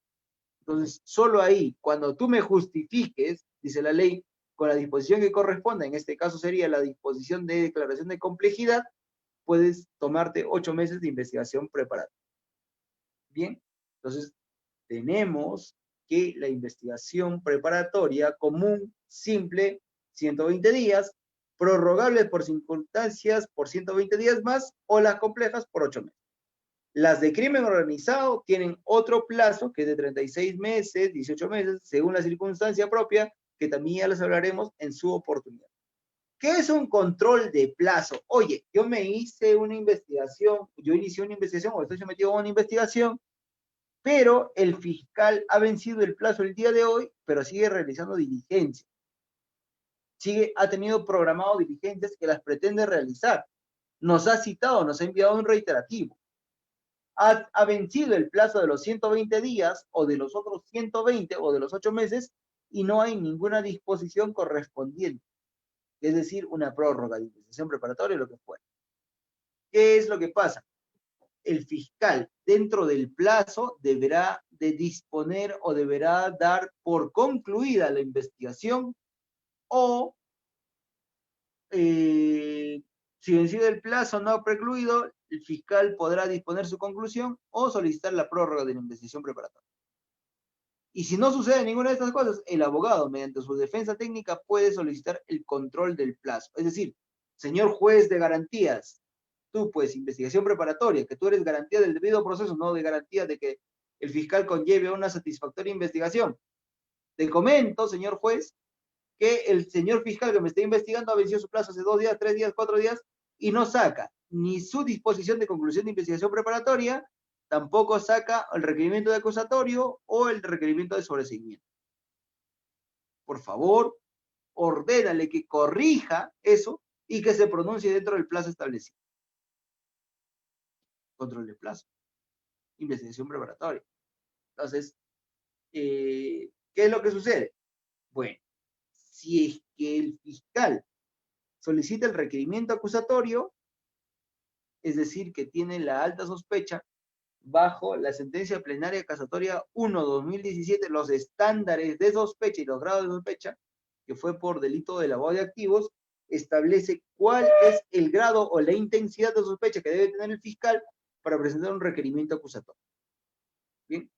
Entonces, solo ahí, cuando tú me justifiques, dice la ley, con la disposición que corresponda, en este caso sería la disposición de declaración de complejidad, puedes tomarte 8 meses de investigación preparatoria. Bien, entonces tenemos que la investigación preparatoria común, simple, 120 días, prorrogables por circunstancias por 120 días más, o las complejas por 8 meses. Las de crimen organizado tienen otro plazo que es de 36 meses, 18 meses, según la circunstancia propia, que también ya les hablaremos en su oportunidad. ¿Qué es un control de plazo? Oye, yo me hice una investigación, yo inicié una investigación o estoy sometido a una investigación, pero el fiscal ha vencido el plazo el día de hoy, pero sigue realizando diligencias. Ha tenido programado diligencias que las pretende realizar. Nos ha citado, nos ha enviado un reiterativo. Ha vencido el plazo de los 120 días o de los otros 120 o de los 8 meses y no hay ninguna disposición correspondiente, es decir, una prórroga de investigación preparatoria o lo que fuera. ¿Qué es lo que pasa? El fiscal, dentro del plazo, deberá de disponer o deberá dar por concluida la investigación o si vencido el plazo no ha precluido, el fiscal podrá disponer su conclusión o solicitar la prórroga de la investigación preparatoria. Y si no sucede ninguna de estas cosas, el abogado, mediante su defensa técnica, puede solicitar el control del plazo. Es decir, señor juez de garantías, tú, pues, investigación preparatoria, que tú eres garantía del debido proceso, no de garantía de que el fiscal conlleve una satisfactoria investigación. Te comento, señor juez, que el señor fiscal que me está investigando ha vencido su plazo hace 2 días, 3 días, 4 días y no saca ni su disposición de conclusión de investigación preparatoria, tampoco saca el requerimiento de acusatorio o el requerimiento de sobreseimiento. Por favor, ordénale que corrija eso y que se pronuncie dentro del plazo establecido. Control de plazo. Investigación preparatoria. Entonces, ¿qué es lo que sucede? Bueno, si es que el fiscal solicita el requerimiento acusatorio, es decir, que tiene la alta sospecha, bajo la sentencia plenaria casatoria 1/2017, los estándares de sospecha y los grados de sospecha, que fue por delito de lavado de activos, establece cuál es el grado o la intensidad de sospecha que debe tener el fiscal para presentar un requerimiento acusatorio. Bien,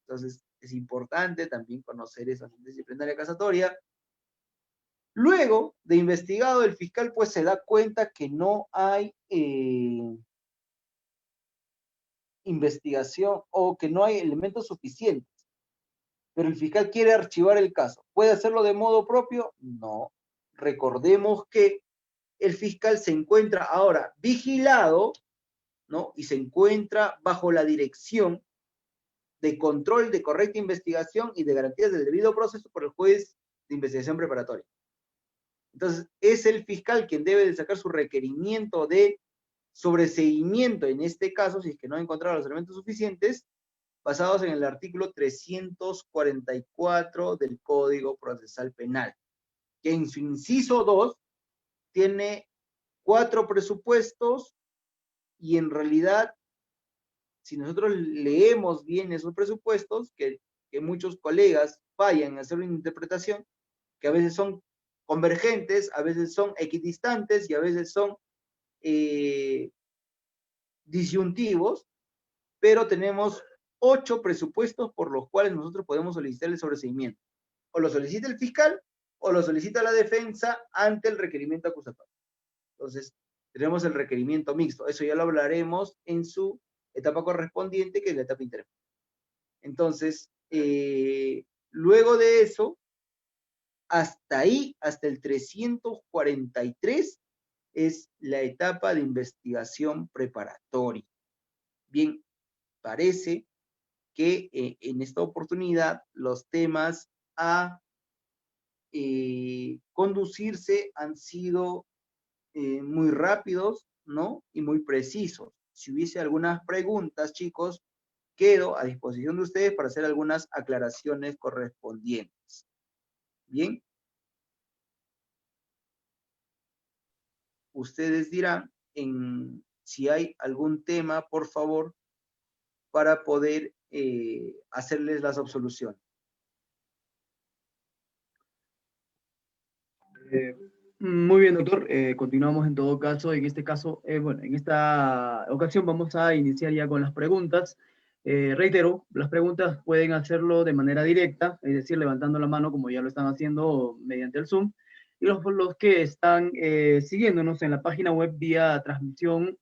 entonces es importante también conocer esa sentencia plenaria casatoria. Luego de investigado, el fiscal pues se da cuenta que no hay investigación o que no hay elementos suficientes, pero el fiscal quiere archivar el caso. ¿Puede hacerlo de modo propio? No. Recordemos que el fiscal se encuentra ahora vigilado, ¿no? Y se encuentra bajo la dirección de control de correcta investigación y de garantías del debido proceso por el juez de investigación preparatoria. Entonces, es el fiscal quien debe de sacar su requerimiento de sobreseimiento, en este caso, si es que no ha encontrado los elementos suficientes, basados en el artículo 344 del Código Procesal Penal, que en su inciso 2 tiene 4 presupuestos y en realidad, si nosotros leemos bien esos presupuestos, que muchos colegas fallan en hacer una interpretación, que a veces son convergentes, a veces son equidistantes y a veces son disyuntivos, pero tenemos 8 presupuestos por los cuales nosotros podemos solicitar el sobreseimiento. O lo solicita el fiscal o lo solicita la defensa ante el requerimiento acusatorio. Entonces, tenemos el requerimiento mixto. Eso ya lo hablaremos en su etapa correspondiente, que es la etapa intermedia. Entonces, luego de eso, hasta ahí, hasta el 343, es la etapa de investigación preparatoria. Bien, parece que en esta oportunidad los temas a conducirse han sido muy rápidos, ¿no? Y muy precisos. Si hubiese algunas preguntas, chicos, quedo a disposición de ustedes para hacer algunas aclaraciones correspondientes. Bien. Ustedes dirán si hay algún tema, por favor, para poder hacerles las absoluciones. Muy bien, doctor. Continuamos en todo caso. En este caso, bueno, en esta ocasión vamos a iniciar ya con las preguntas. Reitero, las preguntas pueden hacerlo de manera directa, es decir, levantando la mano como ya lo están haciendo mediante el Zoom. Y los que están siguiéndonos en la página web vía transmisión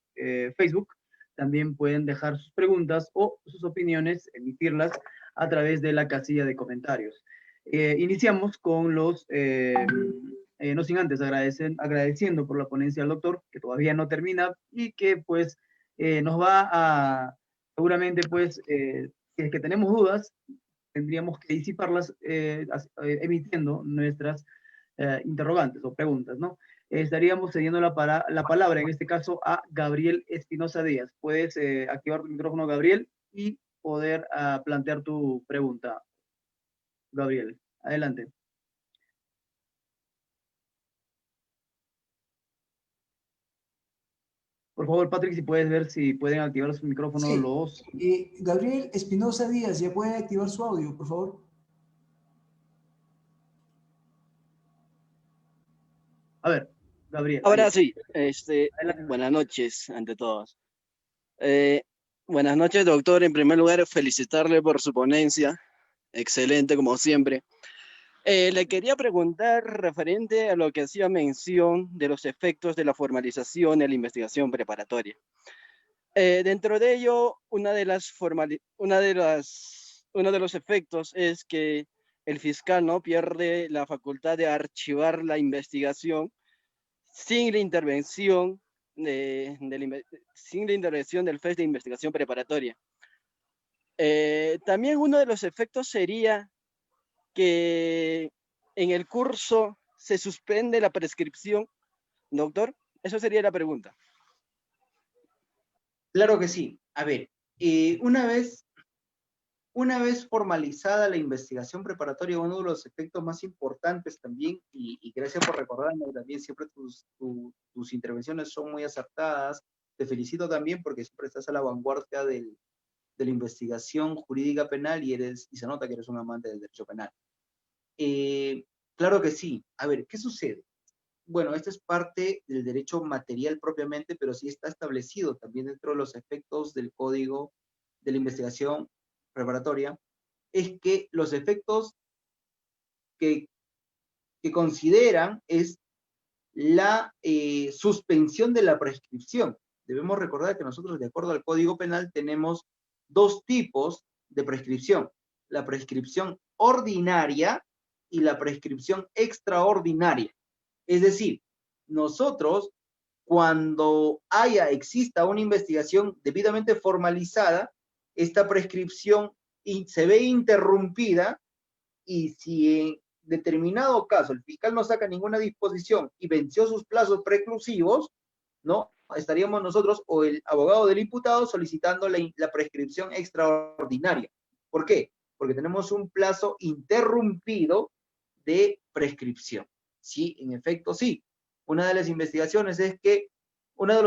Facebook, también pueden dejar sus preguntas o sus opiniones, emitirlas a través de la casilla de comentarios. Iniciamos con los... no sin antes agradeciendo por la ponencia al doctor, que todavía no termina y que pues nos va a, seguramente pues, si es que tenemos dudas, tendríamos que disiparlas emitiendo nuestras interrogantes o preguntas, ¿no? Estaríamos cediendo la palabra, en este caso, a Gabriel Espinosa Díaz. Puedes activar tu micrófono, Gabriel, y poder plantear tu pregunta. Gabriel, adelante. Por favor, Patrick, si puedes ver si pueden activar su micrófono sí. los... Gabriel Espinosa Díaz, ¿ya puede activar su audio, por favor? A ver, Gabriel. Ahora sí, buenas noches ante todos. Buenas noches, doctor. En primer lugar, felicitarle por su ponencia. Excelente, como siempre. Le quería preguntar referente a lo que hacía mención de los efectos de la formalización en la investigación preparatoria. Dentro de ello, uno de los efectos es que el fiscal no pierde la facultad de archivar la investigación sin la intervención del FES de investigación preparatoria. También uno de los efectos sería que en el curso se suspende la prescripción. Doctor, eso sería la pregunta. Claro que sí. A ver, una vez formalizada la investigación preparatoria, uno de los efectos más importantes también, y gracias por recordarme también, siempre tus intervenciones son muy acertadas. Te felicito también porque siempre estás a la vanguardia de la investigación jurídica penal y se nota que eres un amante del derecho penal. Claro que sí. A ver, ¿qué sucede? Bueno, esto es parte del derecho material propiamente, pero sí está establecido también dentro de los efectos del Código de la Investigación Preparatoria, es que los efectos que consideran es la suspensión de la prescripción. Debemos recordar que nosotros, de acuerdo al Código Penal, tenemos 2 tipos de prescripción: la prescripción ordinaria y la prescripción extraordinaria. Es decir, nosotros, cuando exista una investigación debidamente formalizada, esta prescripción se ve interrumpida, y si en determinado caso el fiscal no saca ninguna disposición y venció sus plazos preclusivos, ¿no? Estaríamos nosotros o el abogado del imputado solicitando la prescripción extraordinaria. ¿Por qué? Porque tenemos un plazo interrumpido de prescripción. Sí, en efecto, sí. Uno de los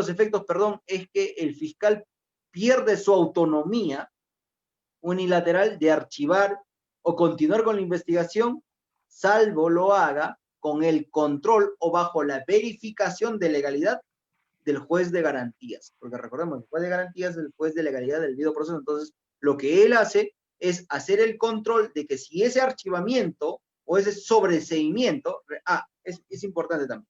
efectos, es que el fiscal pierde su autonomía unilateral de archivar o continuar con la investigación, salvo lo haga con el control o bajo la verificación de legalidad del juez de garantías. Porque recordemos, el juez de garantías es el juez de legalidad del debido proceso. Entonces, lo que él hace es hacer el control de que si ese archivamiento o ese sobreseimiento, es importante también.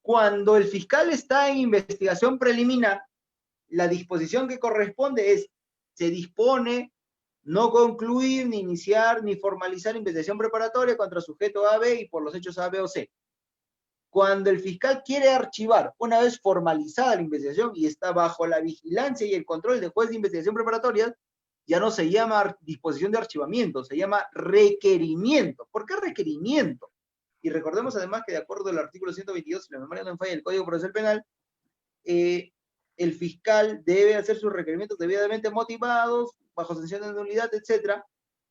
Cuando el fiscal está en investigación preliminar, la disposición que corresponde es, se dispone no concluir, ni iniciar, ni formalizar investigación preparatoria contra sujeto A, B y por los hechos A, B o C. Cuando el fiscal quiere archivar, una vez formalizada la investigación y está bajo la vigilancia y el control del juez de investigación preparatoria, ya no se llama disposición de archivamiento, se llama requerimiento. ¿Por qué requerimiento? Y recordemos además que de acuerdo al artículo 122, si la memoria no me falla, del Código Procesal Penal, el fiscal debe hacer sus requerimientos debidamente motivados, bajo sanción de nulidad, etc.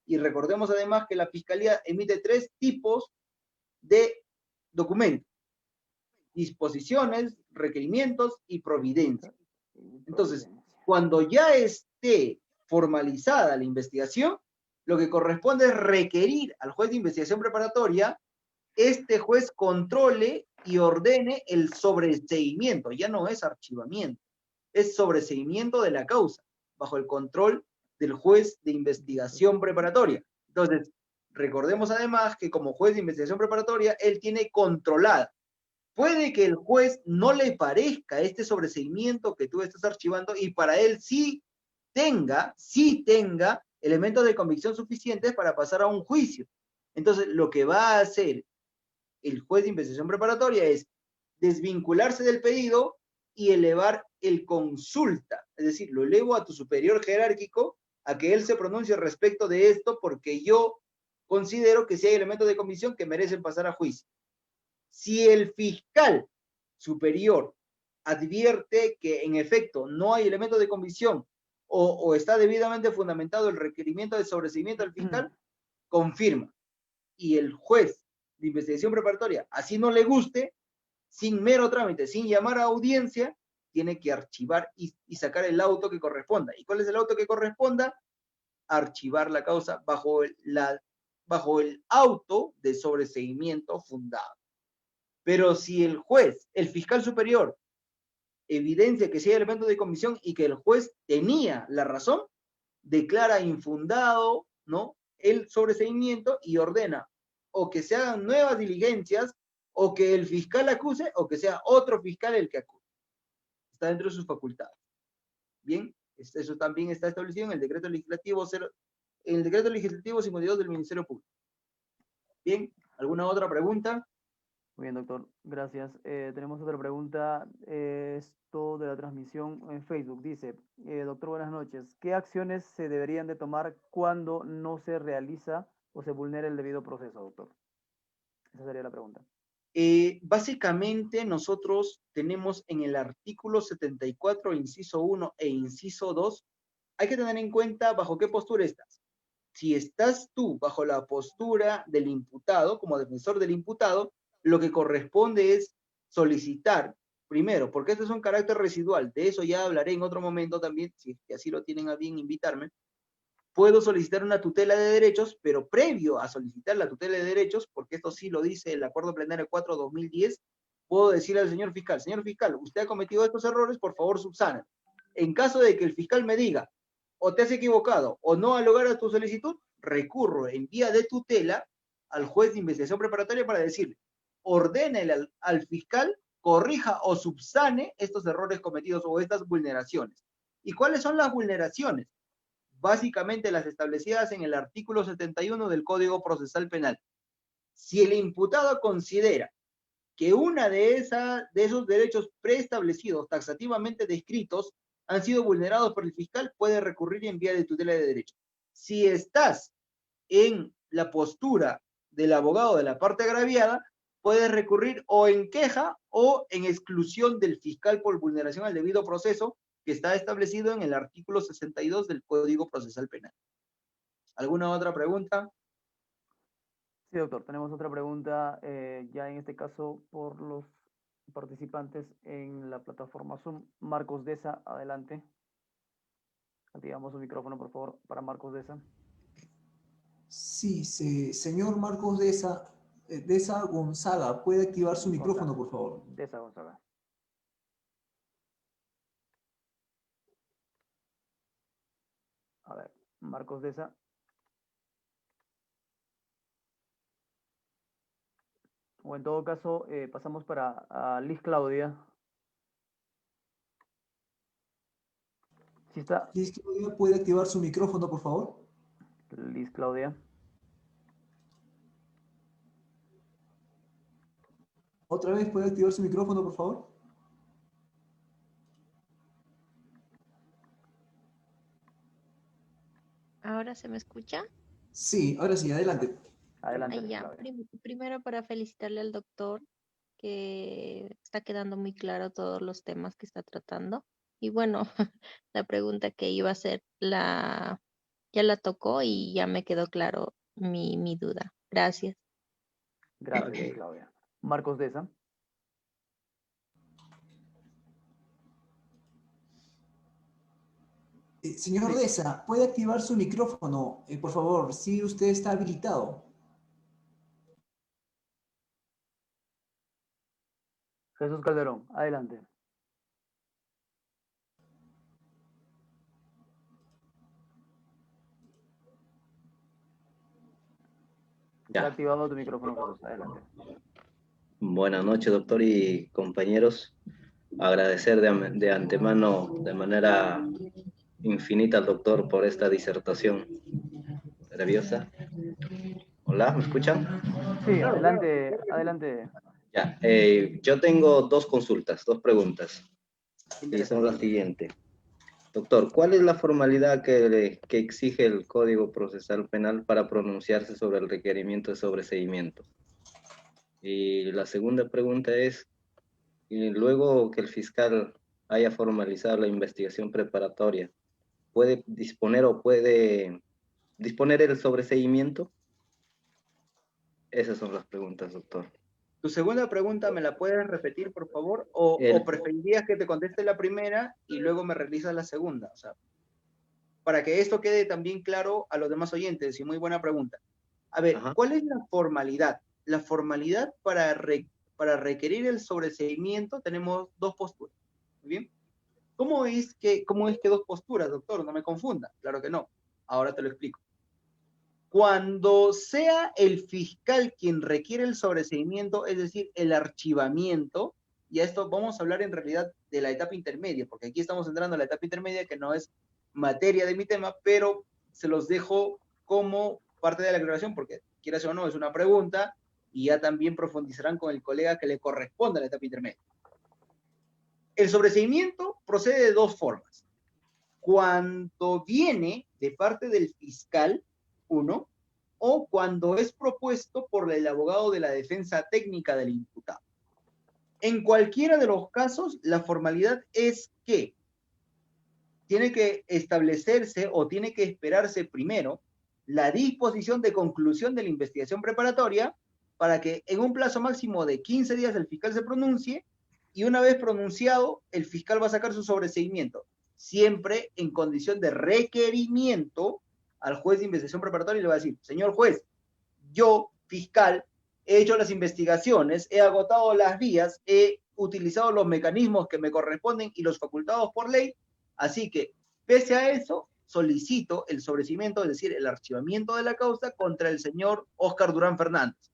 Y recordemos además que la Fiscalía emite 3 tipos de documentos: disposiciones, requerimientos y providencias. Entonces, cuando ya esté formalizada la investigación, lo que corresponde es requerir al juez de investigación preparatoria, este juez controle y ordene el sobreseimiento. Ya no es archivamiento, es sobreseimiento de la causa, bajo el control del juez de investigación preparatoria. Entonces, recordemos además que como juez de investigación preparatoria, él tiene controlada. Puede que el juez no le parezca este sobreseimiento que tú estás archivando y para él sí tenga elementos de convicción suficientes para pasar a un juicio. Entonces, lo que va a hacer el juez de investigación preparatoria es desvincularse del pedido y elevar el consulta. Es decir, lo elevo a tu superior jerárquico a que él se pronuncie respecto de esto porque yo considero que sí hay elementos de convicción que merecen pasar a juicio. Si el fiscal superior advierte que en efecto no hay elementos de convicción o está debidamente fundamentado el requerimiento de sobreseimiento del fiscal, confirma. Y el juez de investigación preparatoria, así no le guste, sin mero trámite, sin llamar a audiencia, tiene que archivar y sacar el auto que corresponda. ¿Y cuál es el auto que corresponda? Archivar la causa bajo el auto de sobreseimiento fundado. Pero si el juez, el fiscal superior, evidencia que sí hay elementos de comisión y que el juez tenía la razón, declara infundado, ¿no?, el sobreseimiento y ordena o que se hagan nuevas diligencias o que el fiscal acuse o que sea otro fiscal el que acuse. Está dentro de sus facultades. Bien, eso también está establecido en el decreto legislativo 52 del Ministerio Público. Bien, ¿alguna otra pregunta? Muy bien, doctor, gracias. Tenemos otra pregunta. Esto de la transmisión en Facebook dice, doctor, buenas noches. ¿Qué acciones se deberían de tomar cuando no se realiza o se vulnera el debido proceso, doctor? Esa sería la pregunta. Básicamente nosotros tenemos en el artículo 74, inciso 1 e inciso 2, hay que tener en cuenta bajo qué postura estás. Si estás tú bajo la postura del imputado, como defensor del imputado, lo que corresponde es solicitar, primero, porque esto es un carácter residual, de eso ya hablaré en otro momento también, si así lo tienen a bien invitarme, puedo solicitar una tutela de derechos, pero previo a solicitar la tutela de derechos, porque esto sí lo dice el Acuerdo Plenario 4/2010, puedo decirle al señor fiscal, usted ha cometido estos errores, por favor subsana. En caso de que el fiscal me diga, o te has equivocado, o no al lugar a tu solicitud, recurro en vía de tutela al juez de investigación preparatoria para decirle, ordénele al fiscal, corrija o subsane estos errores cometidos o estas vulneraciones. ¿Y cuáles son las vulneraciones? Básicamente las establecidas en el artículo 71 del Código Procesal Penal. Si el imputado considera que una de esos derechos preestablecidos, taxativamente descritos, han sido vulnerados por el fiscal, puede recurrir en vía de tutela de derechos. Si estás en la postura del abogado de la parte agraviada, puedes recurrir o en queja o en exclusión del fiscal por vulneración al debido proceso, que está establecido en el artículo 62 del Código Procesal Penal. ¿Alguna otra pregunta? Sí, doctor, tenemos otra pregunta, ya en este caso por los participantes en la plataforma Zoom. Marcos Deza, adelante. Activamos su micrófono, por favor, para Marcos Deza. Sí, señor Marcos Deza, Deza Gonzaga, ¿puede activar su micrófono, por favor? Deza Gonzaga. A ver, Marcos Deza. O en todo caso, pasamos para Liz Claudia. ¿Sí está? Liz Claudia, ¿puede activar su micrófono, por favor? Liz Claudia. Otra vez, ¿puede activar su micrófono, por favor? ¿Ahora se me escucha? Sí, ahora sí, adelante. Adelante, Ay, Liz ya. Claudia. Primero para felicitarle al doctor, que está quedando muy claro todos los temas que está tratando. Y bueno, la pregunta que iba a hacer ya la tocó y ya me quedó claro mi duda. Gracias. Gracias, Liz Ok. Claudia. Marcos Deza. Señor Sí. Deza, ¿puede activar su micrófono? Por favor, si usted está habilitado. Jesús Calderón, adelante. Está Ya. activado tu micrófono, Jesús. Adelante. Buenas noches, doctor y compañeros. Agradecer de antemano de manera infinita al doctor por esta disertación maravillosa. Hola, ¿me escuchan? Sí, Claro, claro. adelante. Ya, yo tengo dos consultas, dos preguntas, y son Interesante. las siguientes. Doctor, ¿cuál es la formalidad que exige el Código Procesal Penal para pronunciarse sobre el requerimiento de sobreseimiento? Y la segunda pregunta es, y luego que el fiscal haya formalizado la investigación preparatoria, ¿puede disponer el sobreseimiento? Esas son las preguntas, doctor. Tu segunda pregunta, ¿me la puedes repetir, por favor? ¿O El- preferirías que te conteste la primera y luego me realizas la segunda? O sea, para que esto quede también claro a los demás oyentes, y muy buena pregunta. A ver, Ajá. ¿cuál es la formalidad? La formalidad para requerir el sobreseimiento tenemos dos posturas. ¿Muy bien? ¿Cómo es que dos posturas, doctor? No me confunda. Claro que no. Ahora te lo explico. Cuando sea el fiscal quien requiere el sobreseimiento, es decir, el archivamiento, y a esto vamos a hablar en realidad de la etapa intermedia, porque aquí estamos entrando a la etapa intermedia que no es materia de mi tema, pero se los dejo como parte de la aclaración, porque quieras o no, es una pregunta, y ya también profundizarán con el colega que le corresponde a la etapa intermedia. El sobreseimiento procede de dos formas. Cuando viene de parte del fiscal, uno, o cuando es propuesto por el abogado de la defensa técnica del imputado. En cualquiera de los casos, la formalidad es que tiene que establecerse o tiene que esperarse primero la disposición de conclusión de la investigación preparatoria para que en un plazo máximo de 15 días el fiscal se pronuncie y una vez pronunciado, el fiscal va a sacar su sobreseimiento, siempre en condición de requerimiento al juez de investigación preparatoria y le va a decir, señor juez, yo, fiscal, he hecho las investigaciones, he agotado las vías, he utilizado los mecanismos que me corresponden y los facultados por ley, así que, pese a eso, solicito el sobreseimiento, es decir, el archivamiento de la causa contra el señor Óscar Durán Fernández.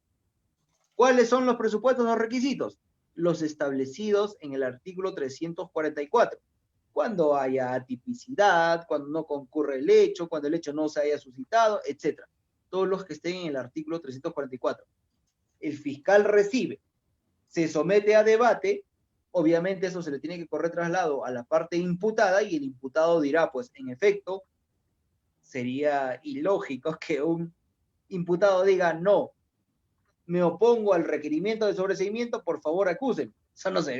¿Cuáles son los presupuestos o requisitos? Los establecidos en el artículo 344. Cuando haya atipicidad, cuando no concurre el hecho, cuando el hecho no se haya suscitado, etc. Todos los que estén en el artículo 344. El fiscal recibe, se somete a debate, obviamente eso se le tiene que correr traslado a la parte imputada y el imputado dirá, pues en efecto, sería ilógico que un imputado diga, no, me opongo al requerimiento de sobreseimiento, por favor acusen. Eso no se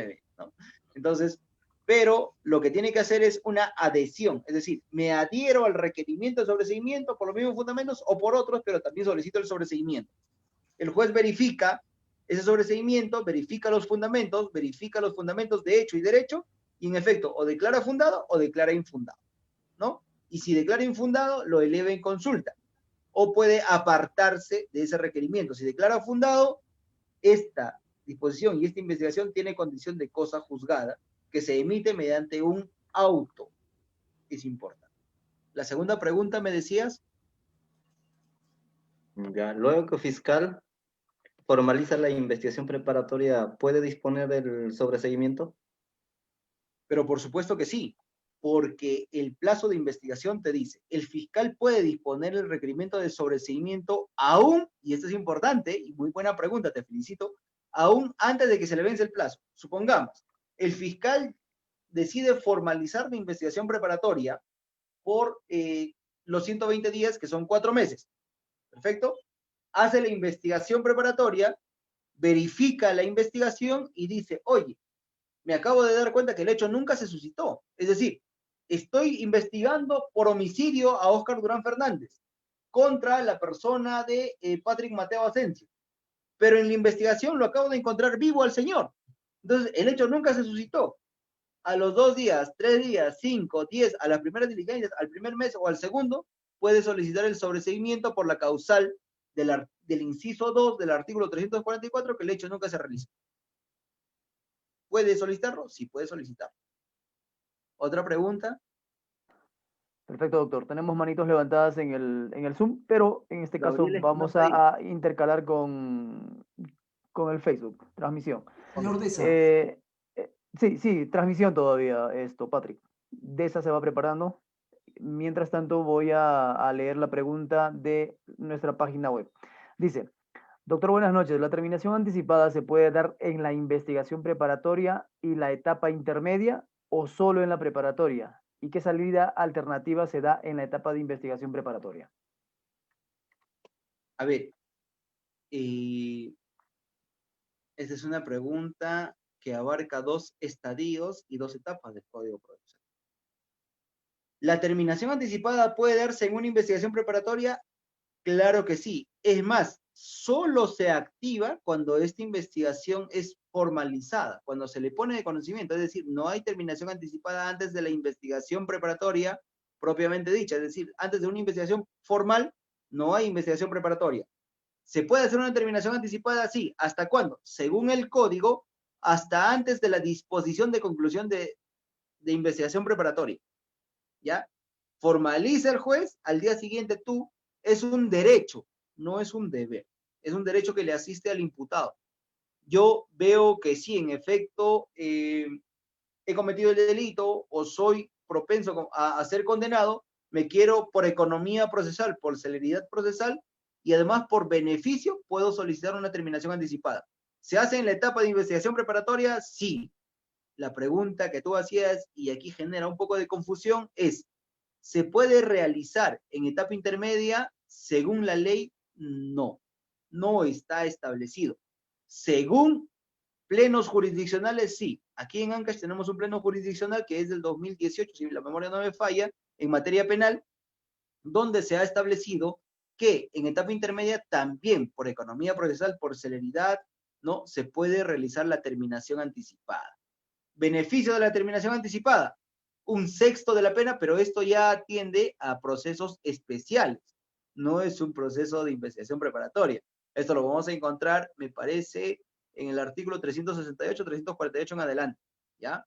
ve, ¿no? Entonces, pero lo que tiene que hacer es una adhesión, es decir, me adhiero al requerimiento de sobreseimiento por los mismos fundamentos o por otros, pero también solicito el sobreseimiento. El juez verifica ese sobreseimiento, verifica los fundamentos de hecho y derecho, y en efecto, o declara fundado o declara infundado, ¿no? Y si declara infundado, lo eleva en consulta. o puede apartarse de ese requerimiento. Si declara fundado, esta disposición y esta investigación tiene condición de cosa juzgada, que se emite mediante un auto. Es importante. La segunda pregunta, ¿me decías? Ya, luego que fiscal formaliza la investigación preparatoria, ¿puede disponer del sobreseguimiento? Pero por supuesto que sí, porque el plazo de investigación te dice, el fiscal puede disponer el requerimiento de sobreseguimiento aún, y esto es importante, y muy buena pregunta, te felicito, aún antes de que se le vence el plazo. Supongamos, el fiscal decide formalizar la investigación preparatoria por los 120 días, que son 4 meses. ¿Perfecto? Hace la investigación preparatoria, verifica la investigación y dice, oye, me acabo de dar cuenta que el hecho nunca se suscitó. Es decir, estoy investigando por homicidio a Óscar Durán Fernández contra la persona de Patrick Mateo Asensio. Pero en la investigación lo acabo de encontrar vivo al señor. Entonces, el hecho nunca se suscitó. A los 2 días, 3 días, 5, 10, a las primeras diligencias, al primer mes o al segundo, puede solicitar el sobreseguimiento por la causal del inciso 2 del artículo 344, que el hecho nunca se realizó. ¿Puede solicitarlo? Sí, puede solicitarlo. ¿Otra pregunta? Perfecto, doctor. Tenemos manitos levantadas en el Zoom, pero en este caso Gabriel vamos Espinosa a intercalar con el Facebook, transmisión. Señor Deza, Sí, transmisión todavía, Patrick. Deza se va preparando. Mientras tanto, voy a leer la pregunta de nuestra página web. Dice, doctor, buenas noches. ¿La terminación anticipada se puede dar en la investigación preparatoria y la etapa intermedia o solo en la preparatoria? ¿Y qué salida alternativa se da en la etapa de investigación preparatoria? A ver, esta es una pregunta que abarca 2 estadios y 2 etapas del Código Procesal. ¿La terminación anticipada puede darse en una investigación preparatoria? Claro que sí. Es más, solo se activa cuando esta investigación es formalizada, cuando se le pone de conocimiento. Es decir, no hay terminación anticipada antes de la investigación preparatoria propiamente dicha. Es decir, antes de una investigación formal, no hay investigación preparatoria. ¿Se puede hacer una terminación anticipada? Sí. ¿Hasta cuándo? Según el código, hasta antes de la disposición de conclusión de investigación preparatoria. ¿Ya? Formaliza el juez, al día siguiente tú, es un derecho, no es un deber. Es un derecho que le asiste al imputado. Yo veo que sí, en efecto, he cometido el delito o soy propenso a ser condenado, me quiero por economía procesal, por celeridad procesal y además por beneficio puedo solicitar una terminación anticipada. ¿Se hace en la etapa de investigación preparatoria? Sí. La pregunta que tú hacías y aquí genera un poco de confusión es, ¿se puede realizar en etapa intermedia? Según la ley, no. No está establecido. Según plenos jurisdiccionales, sí. Aquí en Ancash tenemos un pleno jurisdiccional que es del 2018, si la memoria no me falla, en materia penal, donde se ha establecido que en etapa intermedia también por economía procesal, por celeridad, ¿no? Se puede realizar la terminación anticipada. Beneficio de la terminación anticipada, 1/6 de la pena, pero esto ya atiende a procesos especiales. No es un proceso de investigación preparatoria. Esto lo vamos a encontrar, me parece, en el artículo 368, 348 en adelante, ¿ya?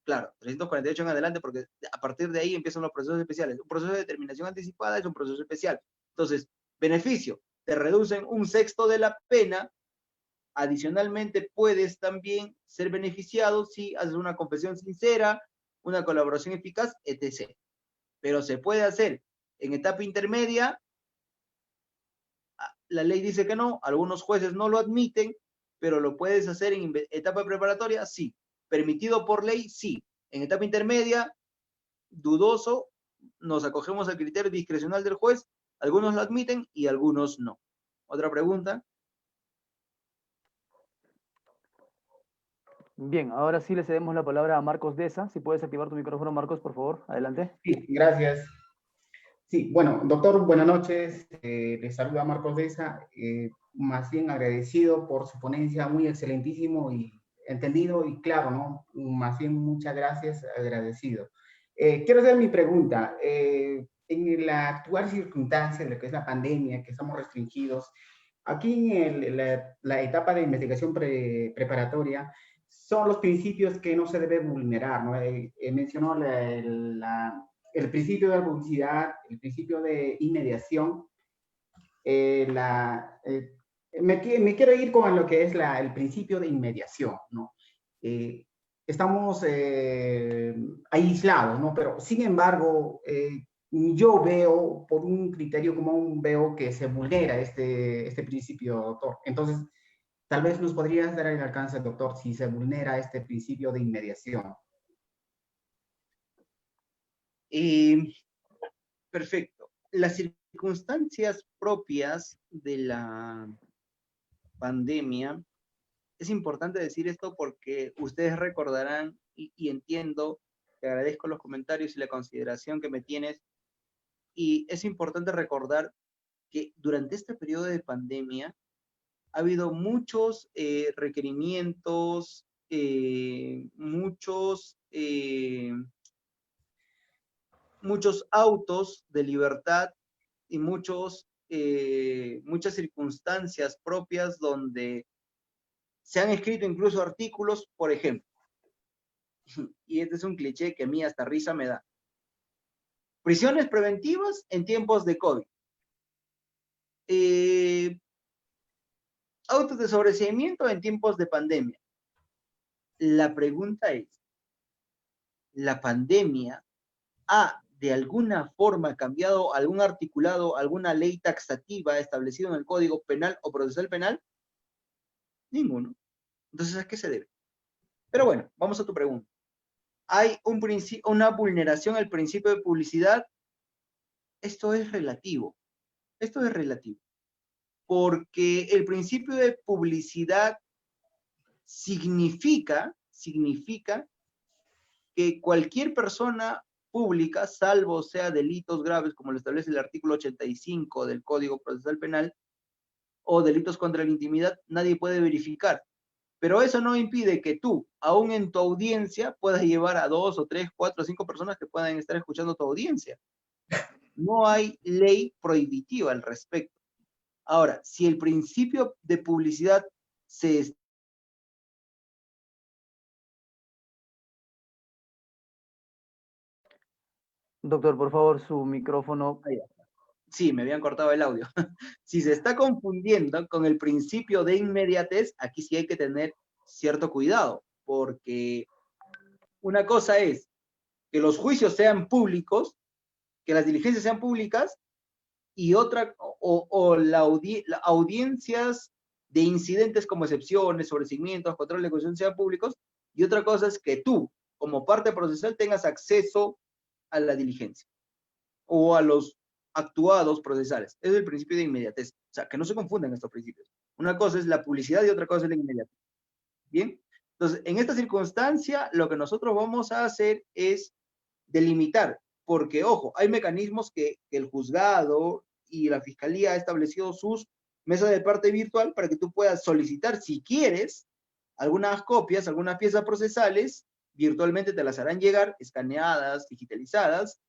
Claro, 348 en adelante, porque a partir de ahí empiezan los procesos especiales. Un proceso de determinación anticipada es un proceso especial. Entonces, beneficio, te reducen 1/6 de la pena. Adicionalmente, puedes también ser beneficiado si haces una confesión sincera, una colaboración eficaz, etc. Pero se puede hacer en etapa intermedia. La ley dice que no, algunos jueces no lo admiten, pero lo puedes hacer en etapa preparatoria, sí. Permitido por ley, sí. En etapa intermedia, dudoso, nos acogemos al criterio discrecional del juez, algunos lo admiten y algunos no. ¿Otra pregunta? Bien, ahora sí le cedemos la palabra a Marcos Deza. Si puedes activar tu micrófono, Marcos, por favor, adelante. Sí, gracias. Sí, bueno, doctor, buenas noches. Les saluda Marcos Deza. Más bien agradecido por su ponencia, muy excelentísimo y entendido y claro, ¿no? Más bien muchas gracias, agradecido. Quiero hacer mi pregunta. en la actual circunstancia de lo que es la pandemia, que estamos restringidos, aquí en la etapa de investigación preparatoria, son los principios que no se debe vulnerar, ¿no? Mencionó el principio de la publicidad, el principio de inmediación, me quiero ir con lo que es el principio de inmediación, ¿no? Estamos aislados, ¿no? Pero sin embargo, yo veo, por un criterio común, veo que se vulnera este principio, doctor. Entonces, tal vez nos podrías dar el alcance, doctor, si se vulnera este principio de inmediación. Perfecto. Las circunstancias propias de la pandemia, es importante decir esto porque ustedes recordarán, y entiendo, te agradezco los comentarios y la consideración que me tienes, y es importante recordar que durante este periodo de pandemia ha habido muchos requerimientos, muchos autos de libertad y muchas circunstancias propias donde se han escrito incluso artículos, por ejemplo, y este es un cliché que a mí hasta risa me da. Prisiones preventivas en tiempos de COVID. Autos de sobreseimiento en tiempos de pandemia. La pregunta es, ¿la pandemia ha de alguna forma cambiado algún articulado, alguna ley taxativa establecida en el Código Penal o Procesal Penal? Ninguno. Entonces, ¿a qué se debe? Pero bueno, vamos a tu pregunta. ¿Hay una vulneración al principio de publicidad? Esto es relativo. Esto es relativo. Porque el principio de publicidad significa que cualquier persona pública, salvo sea delitos graves, como lo establece el artículo 85 del Código Procesal Penal, o delitos contra la intimidad, nadie puede verificar. Pero eso no impide que tú, aún en tu audiencia, puedas llevar a 2 o 3, 4 o 5 personas que puedan estar escuchando tu audiencia. No hay ley prohibitiva al respecto. Ahora, si el principio de publicidad se... Doctor, por favor, su micrófono. Sí, me habían cortado el audio. Si se está confundiendo con el principio de inmediatez, aquí sí hay que tener cierto cuidado, porque una cosa es que los juicios sean públicos, que las diligencias sean públicas, y otra, audiencias de incidentes como excepciones, sobreseimientos, control de ejecución sean públicos, y otra cosa es que tú, como parte procesal, tengas acceso a la diligencia o a los actuados procesales. Es el principio de inmediatez. O sea, que no se confundan estos principios. Una cosa es la publicidad y otra cosa es la inmediatez. ¿Bien? Entonces, en esta circunstancia, lo que nosotros vamos a hacer es delimitar, porque, ojo, hay mecanismos que el juzgado y la fiscalía ha establecido sus mesas de parte virtual para que tú puedas solicitar, si quieres, algunas copias, algunas piezas procesales, virtualmente te las harán llegar, escaneadas, digitalizadas,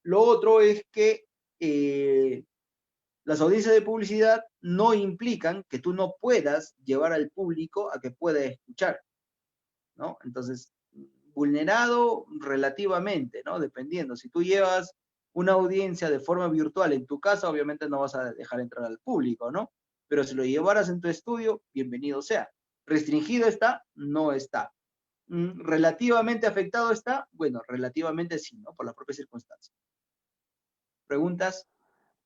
lo otro es que las audiencias de publicidad no implican que tú no puedas llevar al público a que pueda escuchar, ¿no? Entonces, vulnerado relativamente, ¿no? Dependiendo. Si tú llevas una audiencia de forma virtual en tu casa, obviamente no vas a dejar entrar al público, ¿no? Pero si lo llevaras en tu estudio, bienvenido sea. ¿Restringido está? No está. ¿Relativamente afectado está? Bueno, relativamente sí, ¿no? Por las propias circunstancias. ¿Preguntas?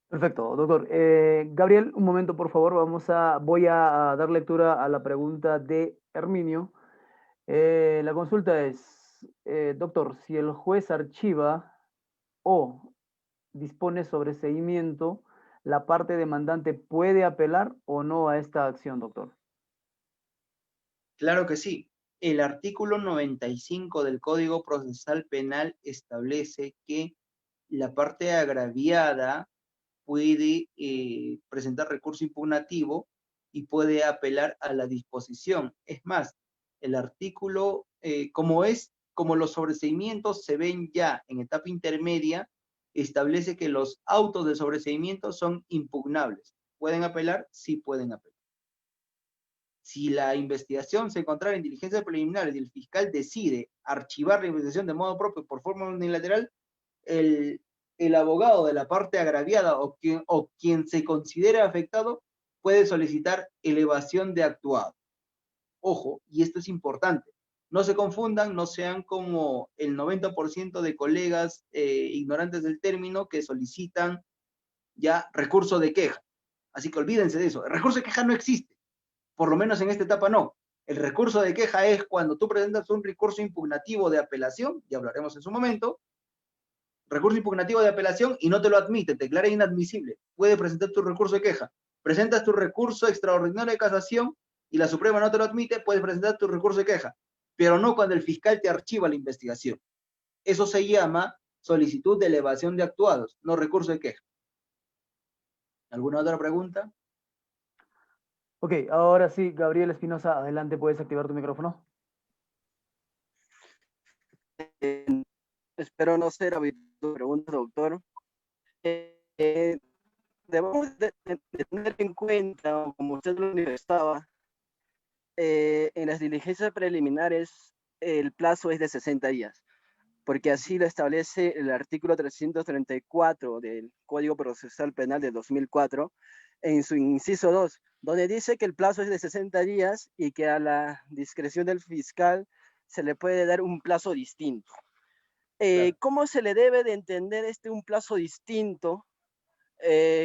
Perfecto, doctor. Gabriel, un momento, por favor. Voy a dar lectura a la pregunta de Herminio. La consulta es, doctor, si el juez archiva o dispone sobreseimiento, ¿la parte demandante puede apelar o no a esta acción, doctor? Claro que sí. El artículo 95 del Código Procesal Penal establece que la parte agraviada puede presentar recurso impugnativo y puede apelar a la disposición. Es más, el artículo, como como los sobreseimientos se ven ya en etapa intermedia, establece que los autos de sobreseimiento son impugnables. ¿Pueden apelar? Sí pueden apelar. Si la investigación se encontrara en diligencias preliminares y el fiscal decide archivar la investigación de modo propio por forma unilateral, el abogado de la parte agraviada o quien se considere afectado puede solicitar elevación de actuado. Ojo, y esto es importante, no se confundan, no sean como el 90% de colegas ignorantes del término que solicitan ya recurso de queja. Así que olvídense de eso. El recurso de queja no existe, por lo menos en esta etapa no. El recurso de queja es cuando tú presentas un recurso impugnativo de apelación, ya hablaremos en su momento, recurso impugnativo de apelación y no te lo admite, te declara inadmisible. Puedes presentar tu recurso de queja. Presentas tu recurso extraordinario de casación y la Suprema no te lo admite, puedes presentar tu recurso de queja, pero no cuando el fiscal te archiva la investigación. Eso se llama solicitud de elevación de actuados, no recurso de queja. ¿Alguna otra pregunta? Ok, ahora sí, Gabriel Espinosa, adelante, puedes activar tu micrófono. Espero no ser habitual pregunta, doctor. Debemos de tener en cuenta, como usted lo manifestaba, en las diligencias preliminares el plazo es de 60 días, porque así lo establece el artículo 334 del Código Procesal Penal de 2004, en su inciso 2, donde dice que el plazo es de 60 días y que a la discreción del fiscal se le puede dar un plazo distinto. Claro. ¿Cómo se le debe de entender un plazo distinto?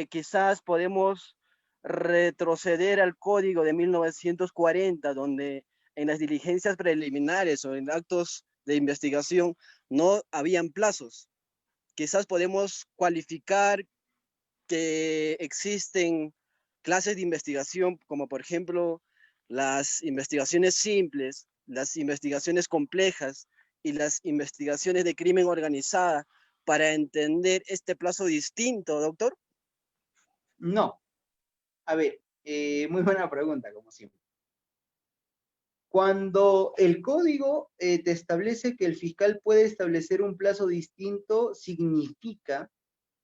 Quizás podemos retroceder al código de 1940, donde en las diligencias preliminares o en actos de investigación no habían plazos. Quizás podemos cualificar que existen clases de investigación, como por ejemplo las investigaciones simples, las investigaciones complejas y las investigaciones de crimen organizada, para entender este plazo distinto, doctor. No. A ver, muy buena pregunta, como siempre. Cuando el código te establece que el fiscal puede establecer un plazo distinto, significa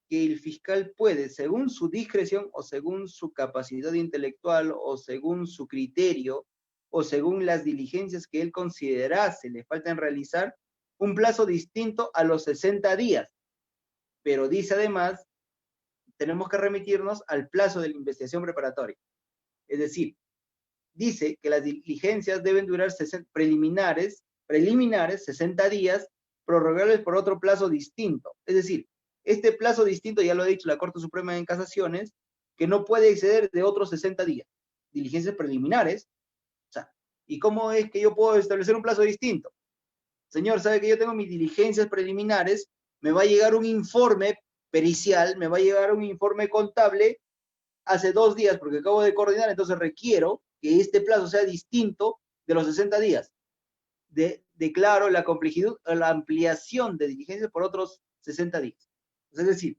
que el fiscal puede, según su discreción o según su capacidad intelectual o según su criterio o según las diligencias que él considerase le faltan realizar, un plazo distinto a los 60 días. Pero dice además, tenemos que remitirnos al plazo de la investigación preparatoria. Es decir, dice que las diligencias deben durar preliminares 60 días, prorrogables por otro plazo distinto. Es decir, este plazo distinto, ya lo ha dicho la Corte Suprema en Casaciones, que no puede exceder de otros 60 días. Diligencias preliminares. O sea, ¿y cómo es que yo puedo establecer un plazo distinto? Señor, sabe que yo tengo mis diligencias preliminares, me va a llegar un informe pericial, me va a llegar un informe contable hace 2 días porque acabo de coordinar, entonces requiero que este plazo sea distinto de los 60 días. Declaro la complejidad, la ampliación de diligencias por otros 60 días. Es decir,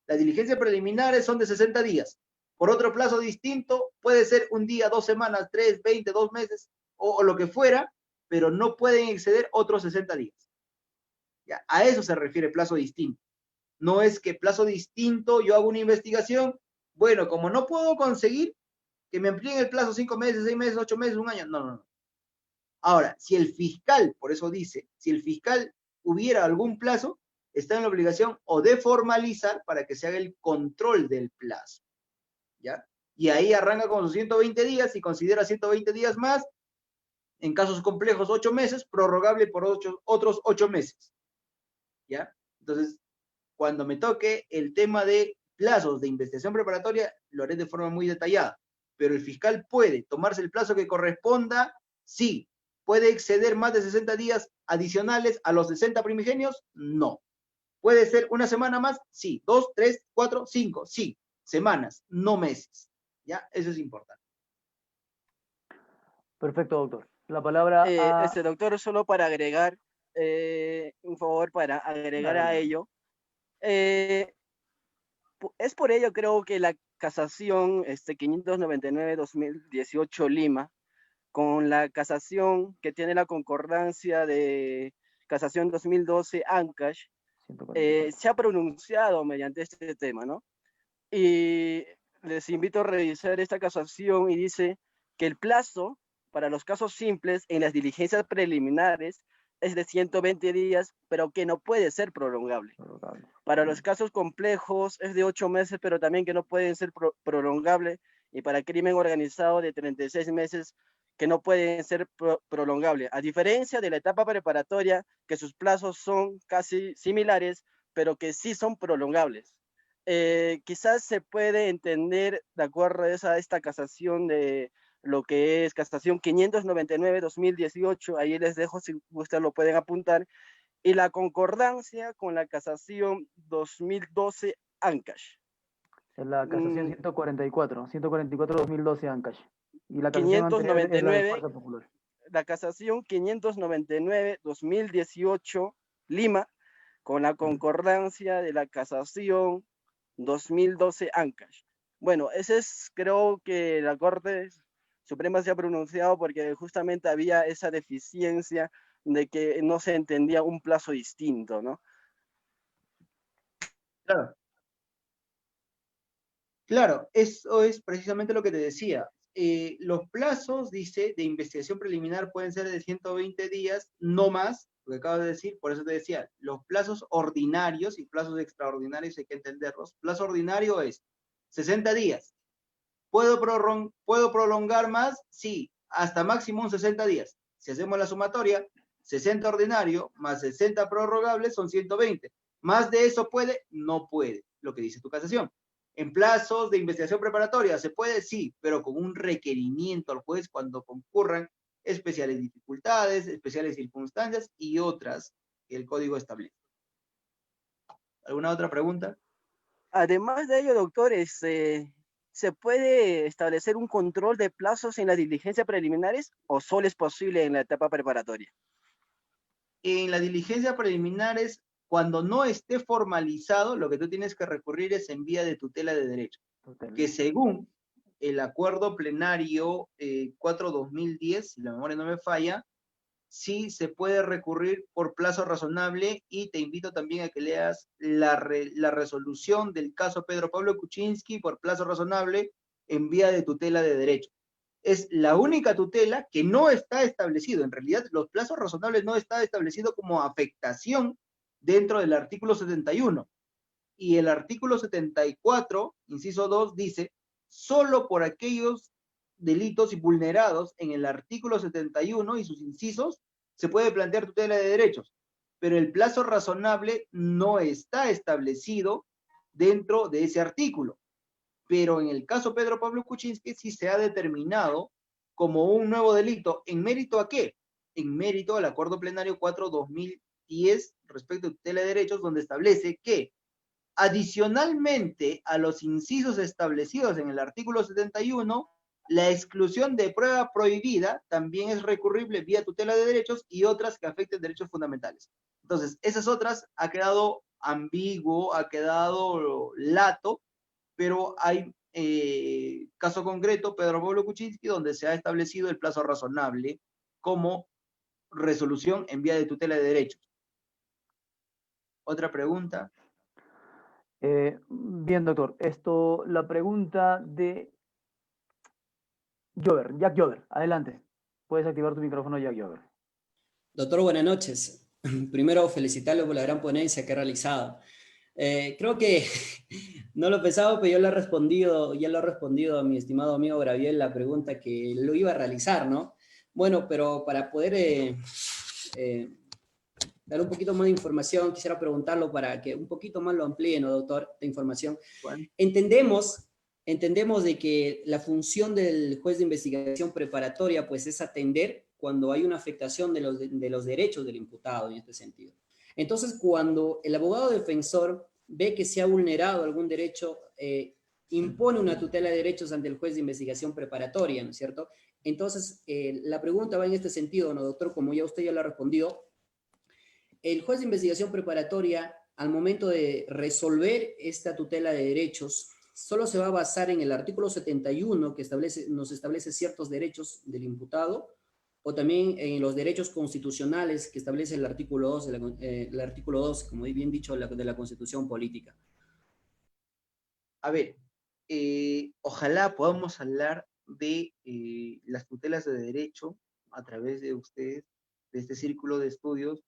las diligencias preliminares son de 60 días. Por otro plazo distinto, puede ser un día, 2 semanas, 3, 20, 2 meses, o lo que fuera, pero no pueden exceder otros 60 días. ¿Ya? A eso se refiere plazo distinto. No es que plazo distinto, yo hago una investigación, bueno, como no puedo conseguir que me amplíen el plazo 5 meses, 6 meses, 8 meses, 1 año, no. Ahora, si el fiscal, por eso dice, si el fiscal hubiera algún plazo, está en la obligación o de formalizar para que se haga el control del plazo, ¿ya? Y ahí arranca con sus 120 días y considera 120 días más, en casos complejos 8 meses, prorrogable por otros 8 meses, ¿ya? Entonces, cuando me toque el tema de plazos de investigación preparatoria, lo haré de forma muy detallada, pero el fiscal puede tomarse el plazo que corresponda, sí. ¿Puede exceder más de 60 días adicionales a los 60 primigenios? No. ¿Puede ser una semana más? Sí. 2, 3, 4, 5, sí. Semanas, no meses. ¿Ya? Eso es importante. Perfecto, doctor. La palabra a... Doctor, solo para agregar, un favor para agregar a ello. Es por ello creo que la casación 599-2018 Lima, con la casación que tiene la concordancia de Casación 2012 Ancash, 144. se ha pronunciado mediante este tema, ¿no? Y les invito a revisar esta casación y dice que el plazo para los casos simples en las diligencias preliminares es de 120 días, pero que no puede ser prolongable. Para los casos complejos es de 8 meses, pero también que no pueden ser prolongables. Y para crimen organizado de 36 meses, que no pueden ser prolongables. A diferencia de la etapa preparatoria, que sus plazos son casi similares, pero que sí son prolongables. Quizás se puede entender, de acuerdo a esta casación de lo que es casación 599-2018, ahí les dejo si ustedes lo pueden apuntar, y la concordancia con la casación 2012 Ancash. Es la casación 144-2012 Ancash. Y la casación anterior es la de 599, Fuerza Popular. la casación 599-2018 Lima, con la concordancia de la casación 2012 Ancash. Bueno, ese es, creo que la Corte Suprema se ha pronunciado porque justamente había esa deficiencia de que no se entendía un plazo distinto, ¿no? Claro. Claro, eso es precisamente lo que te decía. Los plazos, dice, de investigación preliminar pueden ser de 120 días, no más, lo que acabo de decir, por eso te decía, los plazos ordinarios y plazos extraordinarios hay que entenderlos. Plazo ordinario es 60 días. ¿Puedo prolongar más? Sí, hasta máximo 60 días. Si hacemos la sumatoria, 60 ordinario más 60 prorrogables son 120. ¿Más de eso puede? No puede, lo que dice tu casación. En plazos de investigación preparatoria, ¿se puede? Sí, pero con un requerimiento al juez cuando concurran especiales dificultades, especiales circunstancias y otras que el código establece. ¿Alguna otra pregunta? Además de ello, doctor, ¿se puede establecer un control de plazos en las diligencias preliminares o solo es posible en la etapa preparatoria? En las diligencias preliminares, cuando no esté formalizado, lo que tú tienes que recurrir es en vía de tutela de derecho, que según el acuerdo plenario 4-2010, si la memoria no me falla, sí se puede recurrir por plazo razonable, y te invito también a que leas la resolución del caso Pedro Pablo Kuczynski por plazo razonable en vía de tutela de derecho. Es la única tutela que no está establecido. En realidad, los plazos razonables no está establecido como afectación dentro del artículo 71. Y el artículo 74, inciso 2, dice, solo por aquellos delitos vulnerados en el artículo 71 y sus incisos, se puede plantear tutela de derechos. Pero el plazo razonable no está establecido dentro de ese artículo. Pero en el caso Pedro Pablo Kuczynski sí se ha determinado como un nuevo delito. ¿En mérito a qué? En mérito al acuerdo plenario 4-2010 respecto a tutela de derechos, donde establece que adicionalmente a los incisos establecidos en el artículo 71, la exclusión de prueba prohibida también es recurrible vía tutela de derechos y otras que afecten derechos fundamentales. Entonces, esas otras ha quedado ambiguo, ha quedado lato, pero hay caso concreto, Pedro Pablo Kuczynski, donde se ha establecido el plazo razonable como resolución en vía de tutela de derechos. ¿Otra pregunta? Bien, doctor. La pregunta de Jack Jover, adelante. Puedes activar tu micrófono, Jack Jover. Doctor, buenas noches. Primero, felicitarlo por la gran ponencia que ha realizado. Creo que no lo pensaba, pero ya lo ha respondido a mi estimado amigo Graviel la pregunta que lo iba a realizar, ¿no? Bueno, pero para poder dar un poquito más de información, quisiera preguntarlo para que un poquito más lo amplíe, ¿no, doctor? La información. Bueno. Entendemos de que la función del juez de investigación preparatoria, pues, es atender cuando hay una afectación de los derechos del imputado en este sentido. Entonces, cuando el abogado defensor ve que se ha vulnerado algún derecho, impone una tutela de derechos ante el juez de investigación preparatoria, ¿no es cierto? Entonces, la pregunta va en este sentido, ¿no, doctor? Como ya usted ya lo ha respondido, el juez de investigación preparatoria, al momento de resolver esta tutela de derechos, solo se va a basar en el artículo 71 que nos establece ciertos derechos del imputado, o también en los derechos constitucionales que establece el artículo 2, el artículo 2, como bien dicho, de la Constitución Política. A ver, ojalá podamos hablar de las tutelas de derecho a través de ustedes, de este círculo de estudios,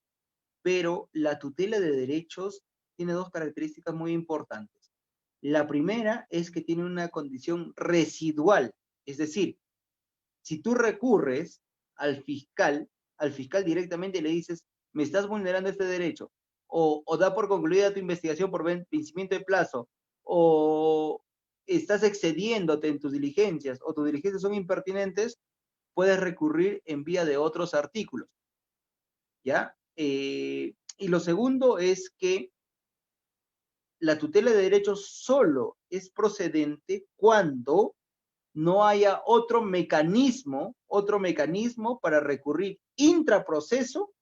pero la tutela de derechos tiene dos características muy importantes. La primera es que tiene una condición residual, es decir, si tú recurres al fiscal directamente le dices, me estás vulnerando este derecho, o da por concluida tu investigación por vencimiento de plazo, o estás excediéndote en tus diligencias, o tus diligencias son impertinentes, puedes recurrir en vía de otros artículos, ¿ya? Y lo segundo es que la tutela de derechos solo es procedente cuando no haya otro mecanismo para recurrir intraproceso,